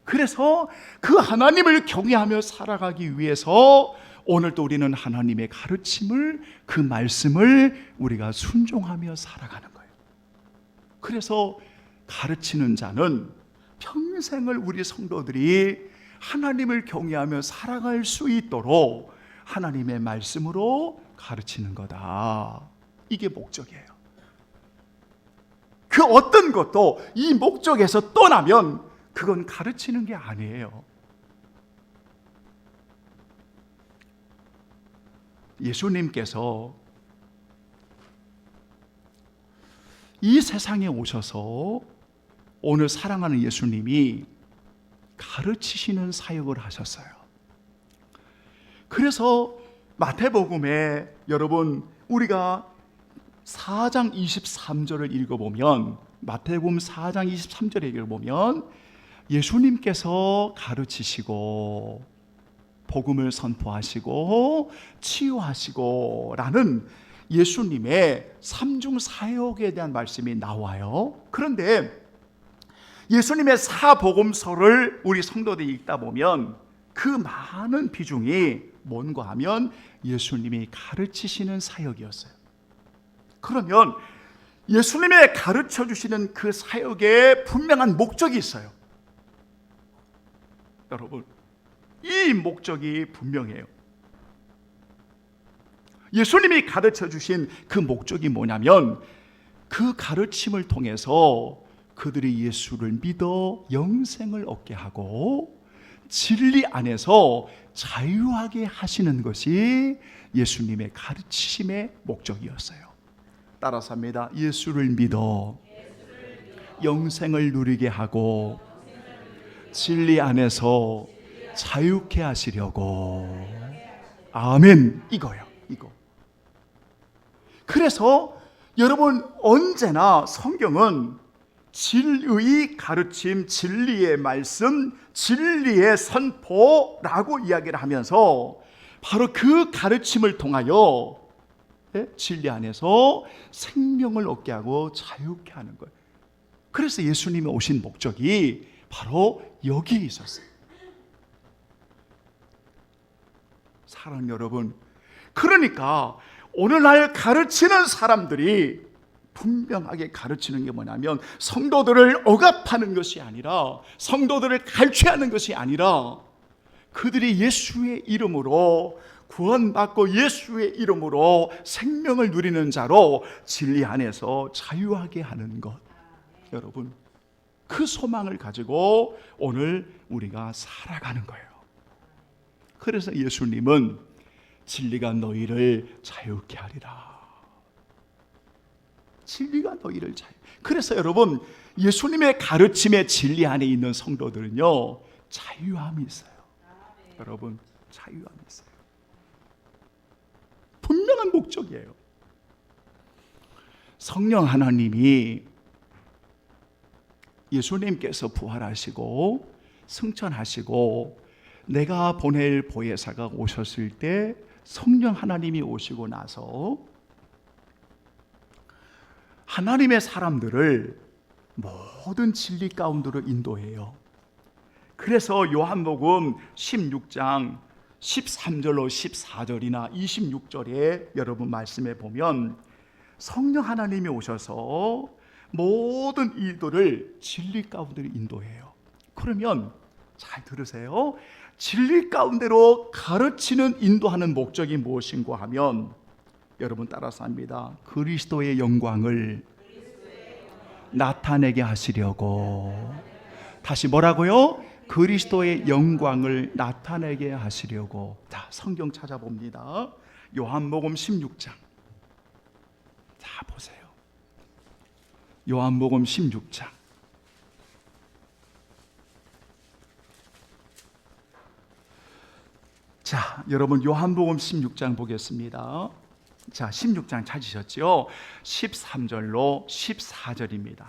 그래서 그 하나님을 경외하며 살아가기 위해서 오늘도 우리는 하나님의 가르침을, 그 말씀을 우리가 순종하며 살아가는 거예요. 그래서 가르치는 자는 평생을 우리 성도들이 하나님을 경외하며 살아갈 수 있도록 하나님의 말씀으로 가르치는 거다. 이게 목적이에요. 그 어떤 것도 이 목적에서 떠나면 그건 가르치는 게 아니에요. 예수님께서 이 세상에 오셔서 오늘 사랑하는 예수님이 가르치시는 사역을 하셨어요. 그래서 마태복음에 여러분 우리가 4장 23절을 읽어보면, 마태복음 4장 23절을 읽어보면 예수님께서 가르치시고 복음을 선포하시고 치유하시고 라는 예수님의 삼중 사역에 대한 말씀이 나와요. 그런데 예수님의 사복음서를 우리 성도들이 읽다 보면 그 많은 비중이 뭔가 하면 예수님이 가르치시는 사역이었어요. 그러면 예수님의 가르쳐 주시는 그 사역에 분명한 목적이 있어요. 여러분 이 목적이 분명해요. 예수님이 가르쳐 주신 그 목적이 뭐냐면 그 가르침을 통해서 그들이 예수를 믿어 영생을 얻게 하고 진리 안에서 자유하게 하시는 것이 예수님의 가르치심의 목적이었어요. 따라서 합니다. 예수를 믿어 영생을 누리게 하고 진리 안에서 자유케 하시려고. 아멘. 이거요. 이거. 그래서 여러분, 언제나 성경은 진리의 가르침, 진리의 말씀, 진리의 선포라고 이야기를 하면서 바로 그 가르침을 통하여 진리 안에서 생명을 얻게 하고 자유케 하는 거예요. 그래서 예수님이 오신 목적이 바로 여기에 있었어요. 사랑하는 여러분, 그러니까 오늘날 가르치는 사람들이 분명하게 가르치는 게 뭐냐면 성도들을 억압하는 것이 아니라, 성도들을 갈취하는 것이 아니라, 그들이 예수의 이름으로 구원받고 예수의 이름으로 생명을 누리는 자로 진리 안에서 자유하게 하는 것. 여러분, 그 소망을 가지고 오늘 우리가 살아가는 거예요. 그래서 예수님은 진리가 너희를 자유케 하리라. 진리가 너희를 자유. 그래서 여러분, 예수님의 가르침의 진리 안에 있는 성도들은요, 자유함이 있어요. 여러분, 자유함이 있어요. 분명한 목적이에요. 성령 하나님이 예수님께서 부활하시고 승천하시고 내가 보낼 보혜사가 오셨을 때 성령 하나님이 오시고 나서 하나님의 사람들을 모든 진리 가운데로 인도해요. 그래서 요한복음 16장 13절로 14절이나 26절에 여러분 말씀에 보면 성령 하나님이 오셔서 모든 이들을 진리 가운데로 인도해요. 그러면 잘 들으세요. 진리 가운데로 가르치는, 인도하는 목적이 무엇인가 하면, 여러분 따라서 합니다. 그리스도의 영광을 나타내게 하시려고. 다시 뭐라고요? 그리스도의 영광을 나타내게 하시려고. 자, 성경 찾아봅니다. 요한복음 16장. 자, 보세요. 요한복음 16장. 자, 여러분 요한복음 16장 보겠습니다. 자, 16장 찾으셨죠? 13절로 14절입니다.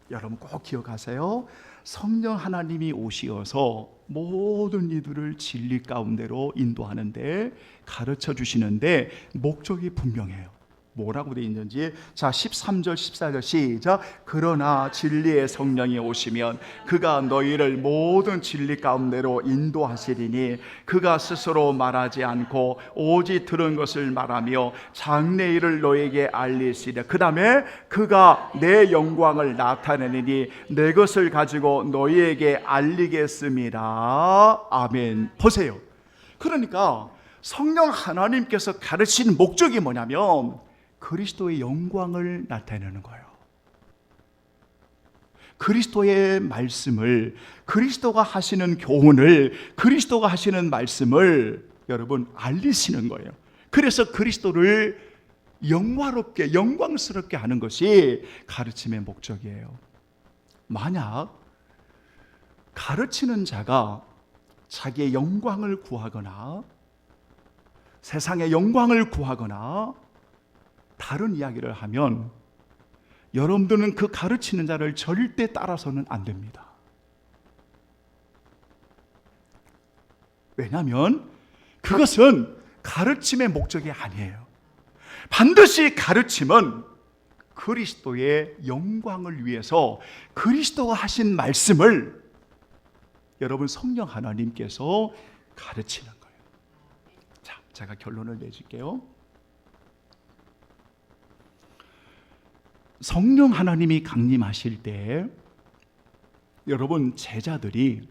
여러분 꼭 기억하세요. 성령 하나님이 오시어서 모든 이들을 진리 가운데로 인도하는데, 가르쳐 주시는데 목적이 분명해요. 뭐라고 되어 있는지. 자, 13절 14절 시작. 그러나 진리의 성령이 오시면 그가 너희를 모든 진리 가운데로 인도하시리니 그가 스스로 말하지 않고 오직 들은 것을 말하며 장래일을 너에게 알리시리라. 그 다음에 그가 내 영광을 나타내니 내 것을 가지고 너희에게 알리겠습니다. 아멘. 보세요. 그러니까 성령 하나님께서 가르치는 목적이 뭐냐면 그리스도의 영광을 나타내는 거예요. 그리스도의 말씀을, 그리스도가 하시는 교훈을, 그리스도가 하시는 말씀을 여러분 알리시는 거예요. 그래서 그리스도를 영화롭게, 영광스럽게 하는 것이 가르침의 목적이에요. 만약 가르치는 자가 자기의 영광을 구하거나 세상의 영광을 구하거나 다른 이야기를 하면 여러분들은 그 가르치는 자를 절대 따라서는 안 됩니다. 왜냐하면 그것은 가르침의 목적이 아니에요. 반드시 가르침은 그리스도의 영광을 위해서 그리스도가 하신 말씀을 여러분 성령 하나님께서 가르치는 거예요. 자, 제가 결론을 내줄게요. 성령 하나님이 강림하실 때 여러분 제자들이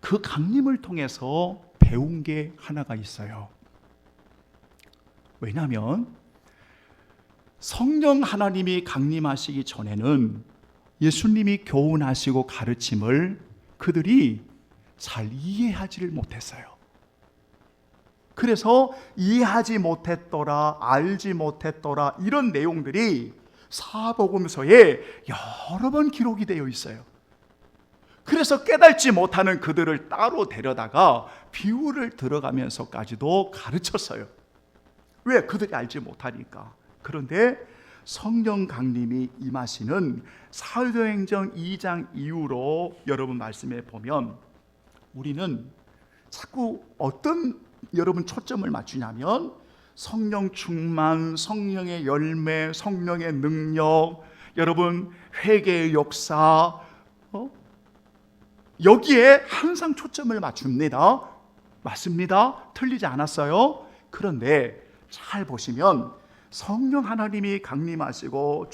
그 강림을 통해서 배운 게 하나가 있어요. 왜냐하면 성령 하나님이 강림하시기 전에는 예수님이 교훈하시고 가르침을 그들이 잘 이해하지를 못했어요. 그래서 이해하지 못했더라, 알지 못했더라, 이런 내용들이 사복음서에 여러 번 기록이 되어 있어요. 그래서 깨닫지 못하는 그들을 따로 데려다가 비유를 들어가면서까지도 가르쳤어요. 왜? 그들이 알지 못하니까. 그런데 성령 강림이 임하시는 사도행전 2장 이후로 여러분 말씀에 보면 우리는 자꾸 어떤 여러분 초점을 맞추냐면 성령 충만, 성령의 열매, 성령의 능력, 여러분 회개의 역사, 여기에 항상 초점을 맞춥니다. 맞습니다. 틀리지 않았어요. 그런데 잘 보시면 성령 하나님이 강림하시고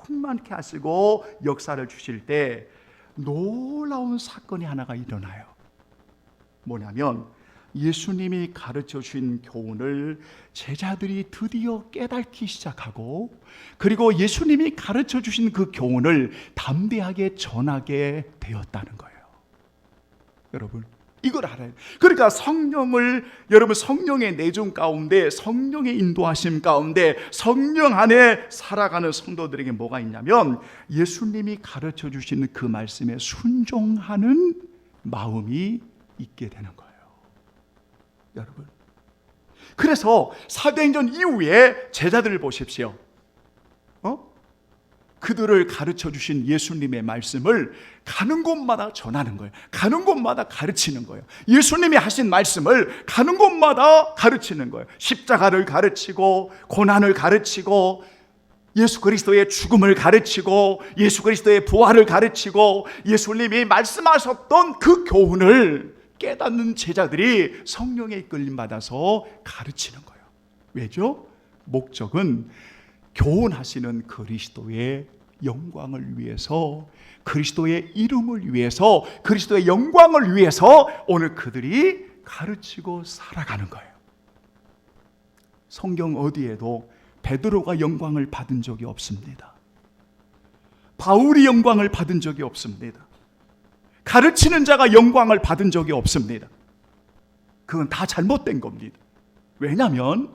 충만케 하시고 역사를 주실 때 놀라운 사건이 하나가 일어나요. 뭐냐면 예수님이 가르쳐 주신 교훈을 제자들이 드디어 깨닫기 시작하고, 그리고 예수님이 가르쳐 주신 그 교훈을 담대하게 전하게 되었다는 거예요. 여러분, 이걸 알아요. 그러니까 성령을, 여러분 성령의 내중 가운데, 성령의 인도하심 가운데 성령 안에 살아가는 성도들에게 뭐가 있냐면 예수님이 가르쳐 주시는 그 말씀에 순종하는 마음이 있게 되는 거예요. 여러분, 그래서 사도행전 이후에 제자들을 보십시오. 그들을 가르쳐 주신 예수님의 말씀을 가는 곳마다 전하는 거예요. 가는 곳마다 가르치는 거예요. 예수님이 하신 말씀을 가는 곳마다 가르치는 거예요. 십자가를 가르치고 고난을 가르치고 예수 그리스도의 죽음을 가르치고 예수 그리스도의 부활을 가르치고 예수님이 말씀하셨던 그 교훈을 깨닫는 제자들이 성령의 이끌림 받아서 가르치는 거예요. 왜죠? 목적은 교훈하시는 그리스도의 영광을 위해서, 그리스도의 이름을 위해서, 그리스도의 영광을 위해서 오늘 그들이 가르치고 살아가는 거예요. 성경 어디에도 베드로가 영광을 받은 적이 없습니다. 바울이 영광을 받은 적이 없습니다. 가르치는 자가 영광을 받은 적이 없습니다. 그건 다 잘못된 겁니다. 왜냐하면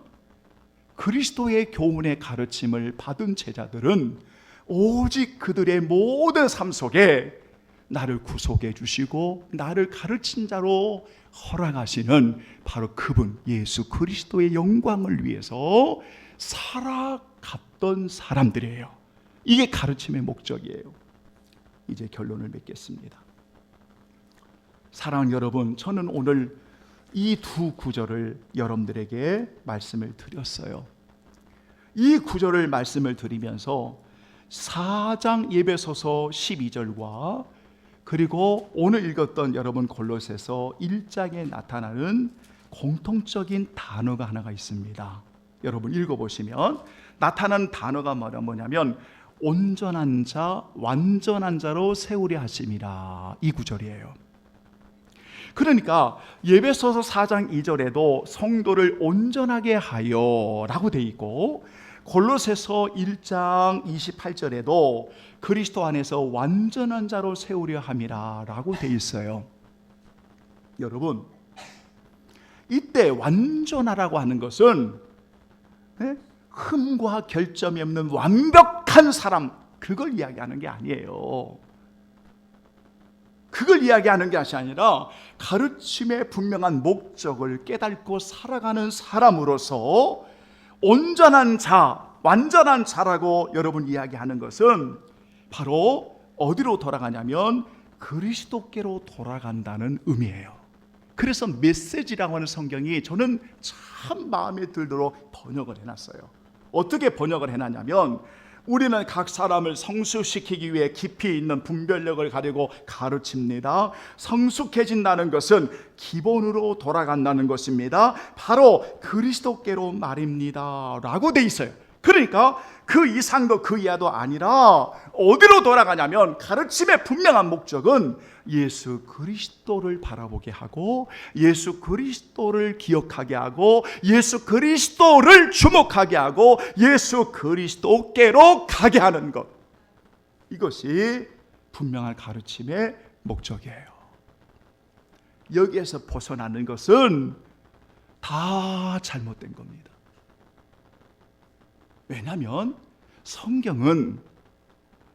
그리스도의 교훈의 가르침을 받은 제자들은 오직 그들의 모든 삶 속에 나를 구속해 주시고 나를 가르친 자로 허락하시는 바로 그분 예수 그리스도의 영광을 위해서 살아갔던 사람들이에요. 이게 가르침의 목적이에요. 이제 결론을 맺겠습니다. 사랑하는 여러분, 저는 오늘 이 두 구절을 여러분들에게 말씀을 드렸어요. 이 구절을 말씀을 드리면서 4장 에베소서 12절과 그리고 오늘 읽었던 여러분 골로새서 1장에 나타나는 공통적인 단어가 하나가 있습니다. 여러분 읽어보시면 나타나는 단어가 뭐냐면 온전한 자, 완전한 자로 세우려 하심이라, 이 구절이에요. 그러니까 에베소서 4장 2절에도 성도를 온전하게 하여 라고 되어 있고, 골로새서 1장 28절에도 그리스도 안에서 완전한 자로 세우려 함이라 라고 되어 있어요. 여러분, 이때 완전하라고 하는 것은 흠과 결점이 없는 완벽한 사람, 그걸 이야기하는 게 아니에요. 그걸 이야기하는 것이 아니라 가르침의 분명한 목적을 깨닫고 살아가는 사람으로서 온전한 자, 완전한 자라고 여러분 이야기하는 것은 바로 어디로 돌아가냐면 그리스도께로 돌아간다는 의미예요. 그래서 메시지라고 하는 성경이 저는 참 마음에 들도록 번역을 해놨어요. 어떻게 번역을 해놨냐면 우리는 각 사람을 성숙시키기 위해 깊이 있는 분별력을 가지고 가르칩니다. 성숙해진다는 것은 기본으로 돌아간다는 것입니다. 바로 그리스도께로 말입니다 라고 돼 있어요. 그러니까 그 이상도 그 이하도 아니라 어디로 돌아가냐면 가르침의 분명한 목적은 예수 그리스도를 바라보게 하고 예수 그리스도를 기억하게 하고 예수 그리스도를 주목하게 하고 예수 그리스도께로 가게 하는 것, 이것이 분명한 가르침의 목적이에요. 여기에서 벗어나는 것은 다 잘못된 겁니다. 왜냐하면 성경은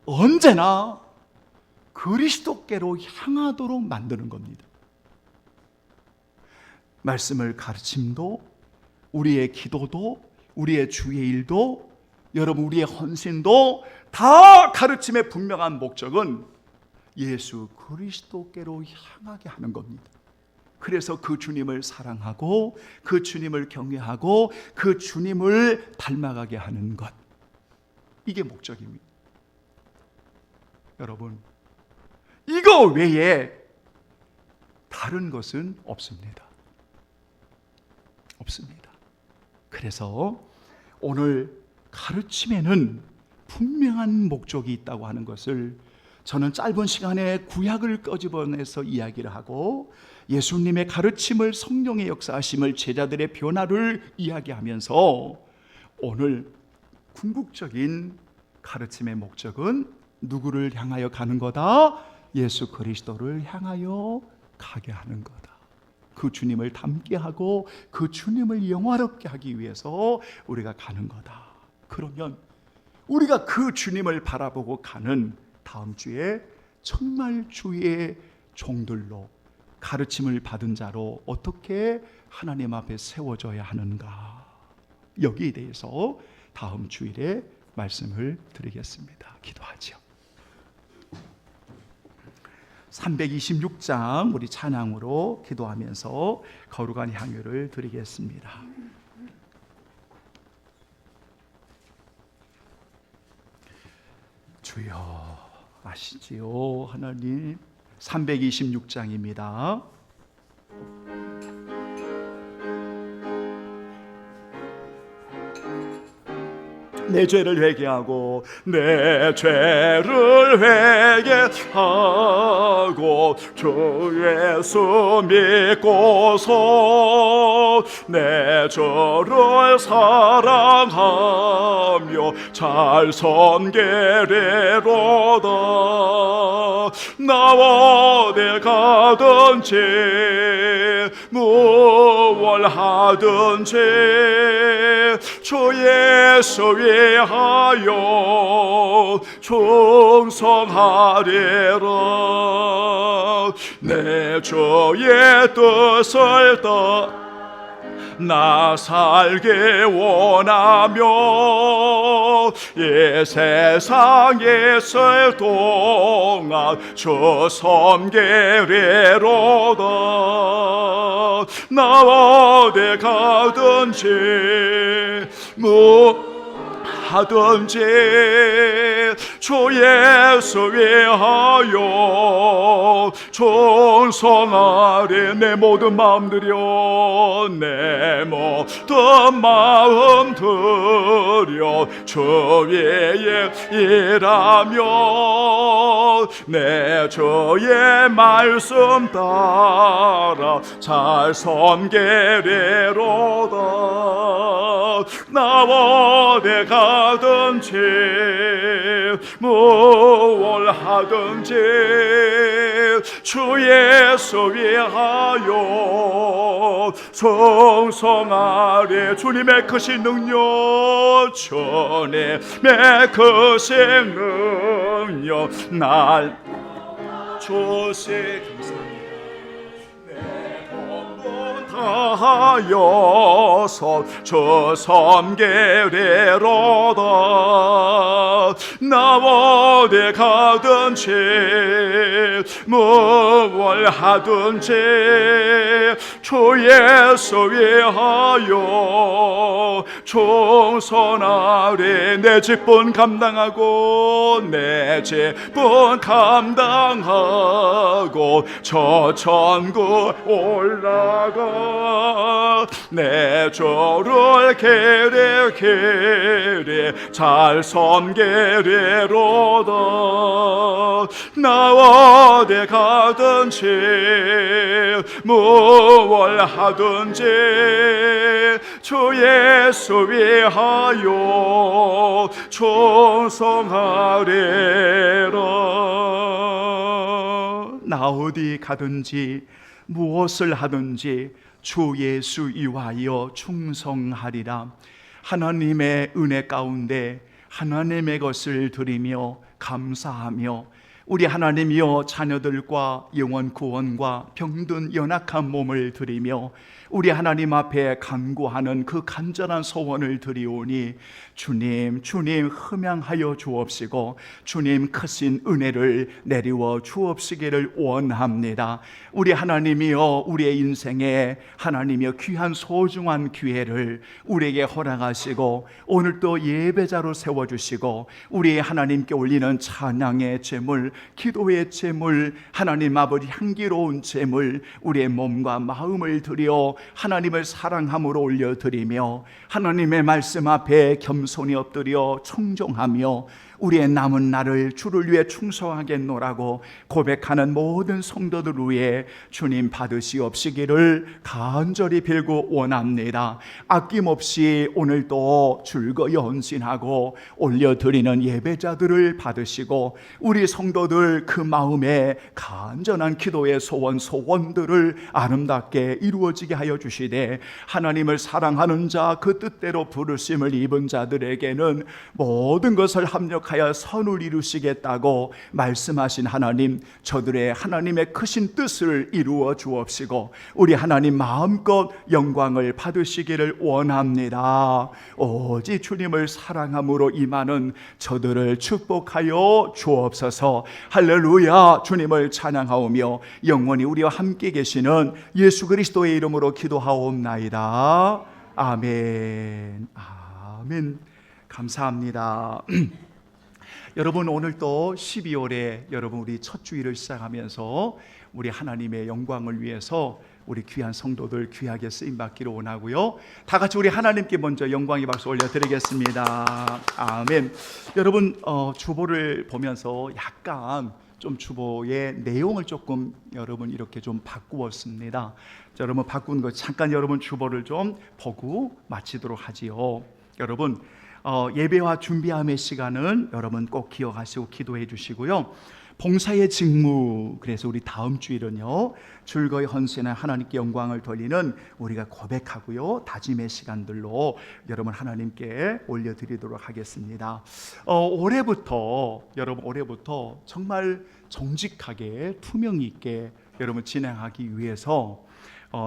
언제나 그리스도께로 향하도록 만드는 겁니다. 말씀을 가르침도, 우리의 기도도, 우리의 주의 일도, 여러분 우리의 헌신도 다 가르침의 분명한 목적은 예수 그리스도께로 향하게 하는 겁니다. 그래서 그 주님을 사랑하고 그 주님을 경외하고 그 주님을 닮아가게 하는 것, 이게 목적입니다. 여러분, 이거 외에 다른 것은 없습니다. 없습니다. 그래서 오늘 가르침에는 분명한 목적이 있다고 하는 것을 저는 짧은 시간에 구약을 꺼집어내서 이야기를 하고 예수님의 가르침을, 성령의 역사하심을, 제자들의 변화를 이야기하면서 오늘 궁극적인 가르침의 목적은 누구를 향하여 가는 거다? 예수 그리스도를 향하여 가게 하는 거다. 그 주님을 닮게 하고 그 주님을 영화롭게 하기 위해서 우리가 가는 거다. 그러면 우리가 그 주님을 바라보고 가는 다음 주에 정말 주의 종들로, 가르침을 받은 자로 어떻게 하나님 앞에 세워져야 하는가, 여기에 대해서 다음 주일에 말씀을 드리겠습니다. 기도하죠. 326장 우리 찬양으로 기도하면서 거룩한 향유를 드리겠습니다. 주여 아시지요 하나님. 326장입니다. 내 죄를 회개하고 내 죄를 회개하고 주 예수 믿고서 내 죄를 사랑하며 잘 섬기리로다. 나와 어디 가든지 무얼 하든지 주 예수 위하여 충성하리라. 내 주의 뜻을 따라 나 살기 원하며 이 세상에 있을 동안 주 섬기리로다. 나 어디 가든지 하든지 주 예수 위하여 충성하리. 내 모든 마음 들여 내 모든 마음 들여 주 위에 일하며 내 주의 말씀 따라 잘 섬기리로다. 나 어디 가든지 무얼 하든지 주 예수 위하여 충성하리. 주님의 크신 능력, 주님의 크신 능력 날 주시. 다하여서 주 섬기리로다. 나 어디 가든지 무얼 하든지 주 예수 위하여 충성하리. 내 직분 감당하고 내 직분 감당하고 저 천국 올라가 내 주를 기리 잘 섬기리로다. 나 어디 가든지 무얼 하든지 주 예수 위하여 충성하리라. 나 어디 가든지 무엇을 하든지 주 예수 위하여 충성하리라. 하나님의 은혜 가운데 하나님의 것을 드리며 감사하며 우리 하나님이여, 자녀들과 영원 구원과 병든 연약한 몸을 드리며 우리 하나님 앞에 간구하는 그 간절한 소원을 드리오니 주님 흠양하여 주옵시고 주님 크신 은혜를 내리워 주옵시기를 원합니다. 우리 하나님이여, 우리의 인생에 하나님이여 귀한 소중한 기회를 우리에게 허락하시고 오늘도 예배자로 세워주시고 우리 하나님께 올리는 찬양의 제물, 기도의 제물, 하나님 아버지 향기로운 제물, 우리의 몸과 마음을 드려 하나님을 사랑함으로 올려드리며 하나님의 말씀 앞에 겸손히 엎드려 청종하며 우리의 남은 날을 주를 위해 충성하겠노라고 고백하는 모든 성도들 위해 주님 받으시옵시기를 간절히 빌고 원합니다. 아낌없이 오늘도 즐거이 헌신하고 올려드리는 예배자들을 받으시고 우리 성도들 그 마음에 간절한 기도의 소원들을 아름답게 이루어지게 하여 주시되 하나님을 사랑하는 자, 그 뜻대로 부르심을 입은 자들에게는 모든 것을 합력하여 선을 이루시겠다고 말씀하신 하나님, 저들의 하나님의 크신 뜻을 이루어 주옵시고 우리 하나님 마음껏 영광을 받으시기를 원합니다. 오직 주님을 사랑함으로 임하는 저들을 축복하여 주옵소서. 할렐루야. 주님을 찬양하오며 영원히 우리와 함께 계시는 예수 그리스도의 이름으로 기도하옵나이다. 아멘. 아멘. 감사합니다. 여러분, 오늘 또 12월에 여러분 우리 첫 주일을 시작하면서 우리 하나님의 영광을 위해서 우리 귀한 성도들 귀하게 쓰임 받기를 원하고요. 다 같이 우리 하나님께 먼저 영광의 박수 올려드리겠습니다. 아멘. 여러분, 주보를 보면서 약간 좀 주보의 내용을 조금 여러분 이렇게 좀 바꾸었습니다. 여러분 바꾼 거 잠깐 여러분 주보를 좀 보고 마치도록 하지요. 여러분, 예배와 준비함의 시간은 여러분 꼭 기억하시고 기도해 주시고요. 봉사의 직무, 그래서 우리 다음 주일은요 즐거이 헌신한 하나님께 영광을 돌리는 우리가 고백하고요 다짐의 시간들로 여러분 하나님께 올려드리도록 하겠습니다. 올해부터 정말 정직하게 투명 있게 여러분 진행하기 위해서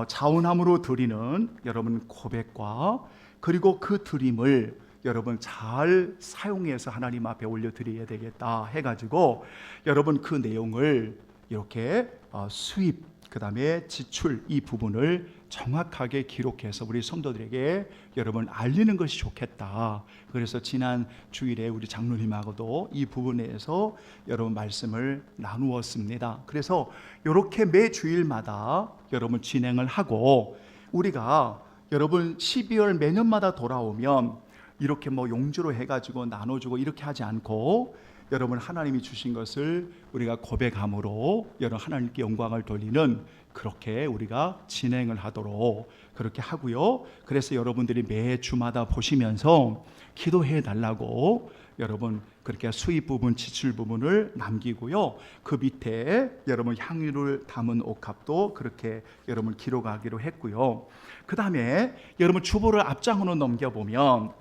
자원함으로 드리는 여러분 고백과 그리고 그 드림을 여러분 잘 사용해서 하나님 앞에 올려드려야 되겠다 해가지고 여러분 그 내용을 이렇게 수입 그 다음에 지출 이 부분을 정확하게 기록해서 우리 성도들에게 여러분 알리는 것이 좋겠다. 그래서 지난 주일에 우리 장로님하고도 이 부분에 대해서 여러분 말씀을 나누었습니다. 그래서 이렇게 매 주일마다 여러분 진행을 하고 우리가 여러분 12월 매년마다 돌아오면 이렇게 용주로 해가지고 나눠주고 이렇게 하지 않고 여러분 하나님이 주신 것을 우리가 고백함으로 여러분 하나님께 영광을 돌리는 그렇게 우리가 진행을 하도록 그렇게 하고요. 그래서 여러분들이 매 주마다 보시면서 기도해 달라고 여러분 그렇게 수입 부분, 지출 부분을 남기고요. 그 밑에 여러분 향유를 담은 옥합도 그렇게 여러분 기록하기로 했고요. 그 다음에 여러분 주보를 앞장으로 넘겨보면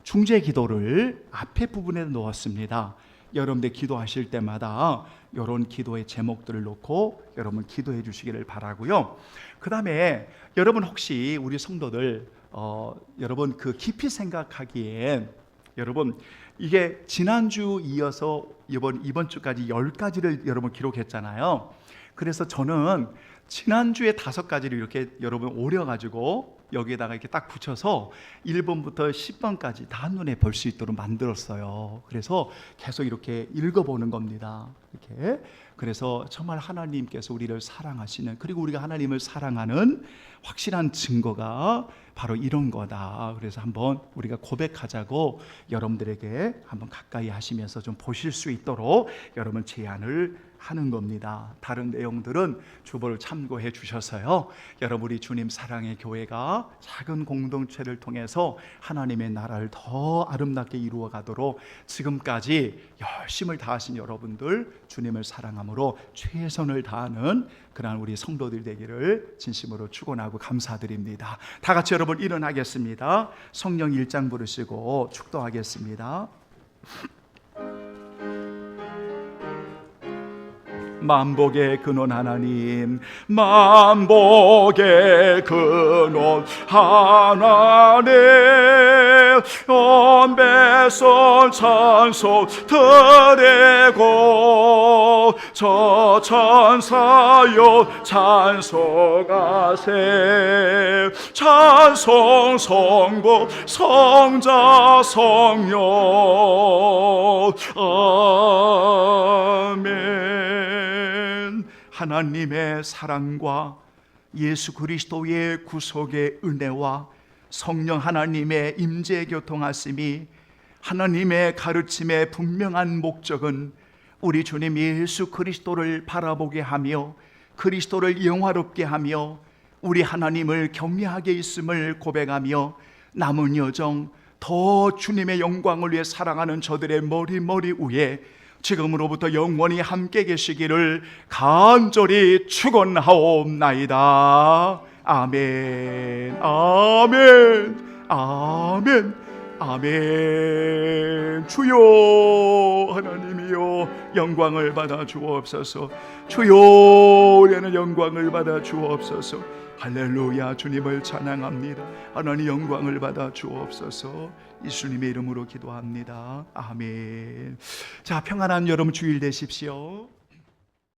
중재 기도를 앞에 부분에 넣었습니다. 여러분들 기도하실 때마다 이런 기도의 제목들을 놓고 여러분 기도해 주시기를 바라고요. 그 다음에 여러분 혹시 우리 성도들 여러분 그 깊이 생각하기에 여러분 이게 지난주 이어서 이번 주까지 10가지를 여러분 기록했잖아요. 그래서 저는 지난주에 5가지를 이렇게 여러분 오려가지고 여기에다가 이렇게 딱 붙여서 1번부터 10번까지 다 한눈에 볼 수 있도록 만들었어요. 그래서 계속 이렇게 읽어보는 겁니다. 이렇게. 그래서 정말 하나님께서 우리를 사랑하시는, 그리고 우리가 하나님을 사랑하는 확실한 증거가 바로 이런 거다. 그래서 한번 우리가 고백하자고 여러분들에게 한번 가까이 하시면서 좀 보실 수 있도록 여러분 제안을 하는 겁니다. 다른 내용들은 주보를 참고해 주셔서요. 여러분 우리 주님 사랑의 교회가 작은 공동체를 통해서 하나님의 나라를 더 아름답게 이루어 가도록 지금까지 열심을 다하신 여러분들 주님을 사랑함으로 최선을 다하는 그러한 우리 성도들 되기를 진심으로 축원하고 감사드립니다. 다 같이 여러분 일어나겠습니다. 성령 1장 부르시고 축도하겠습니다. 만복의 근원 하나님, 만복의 근원 하나님, 온 백성 찬송 드리고 저 천사여 찬송하세. 찬송 성부 성자 성령 아멘. 하나님의 사랑과 예수 그리스도의 구속의 은혜와 성령 하나님의 임재 교통하심이 하나님의 가르침의 분명한 목적은 우리 주님 예수 그리스도를 바라보게 하며 그리스도를 영화롭게 하며 우리 하나님을 경외하게 있음을 고백하며 남은 여정 더 주님의 영광을 위해 살아가는 저들의 머리 위에 지금으로부터 영원히 함께 계시기를 간절히 축원하옵나이다. 아멘, 아멘, 아멘, 아멘. 주여 하나님이여 영광을 받아 주옵소서. 주여 우리는 영광을 받아 주옵소서. 할렐루야. 주님을 찬양합니다. 하나님 영광을 받아 주옵소서. 예수님의 이름으로 기도합니다. 아멘. 자, 평안한 여름 주일 되십시오.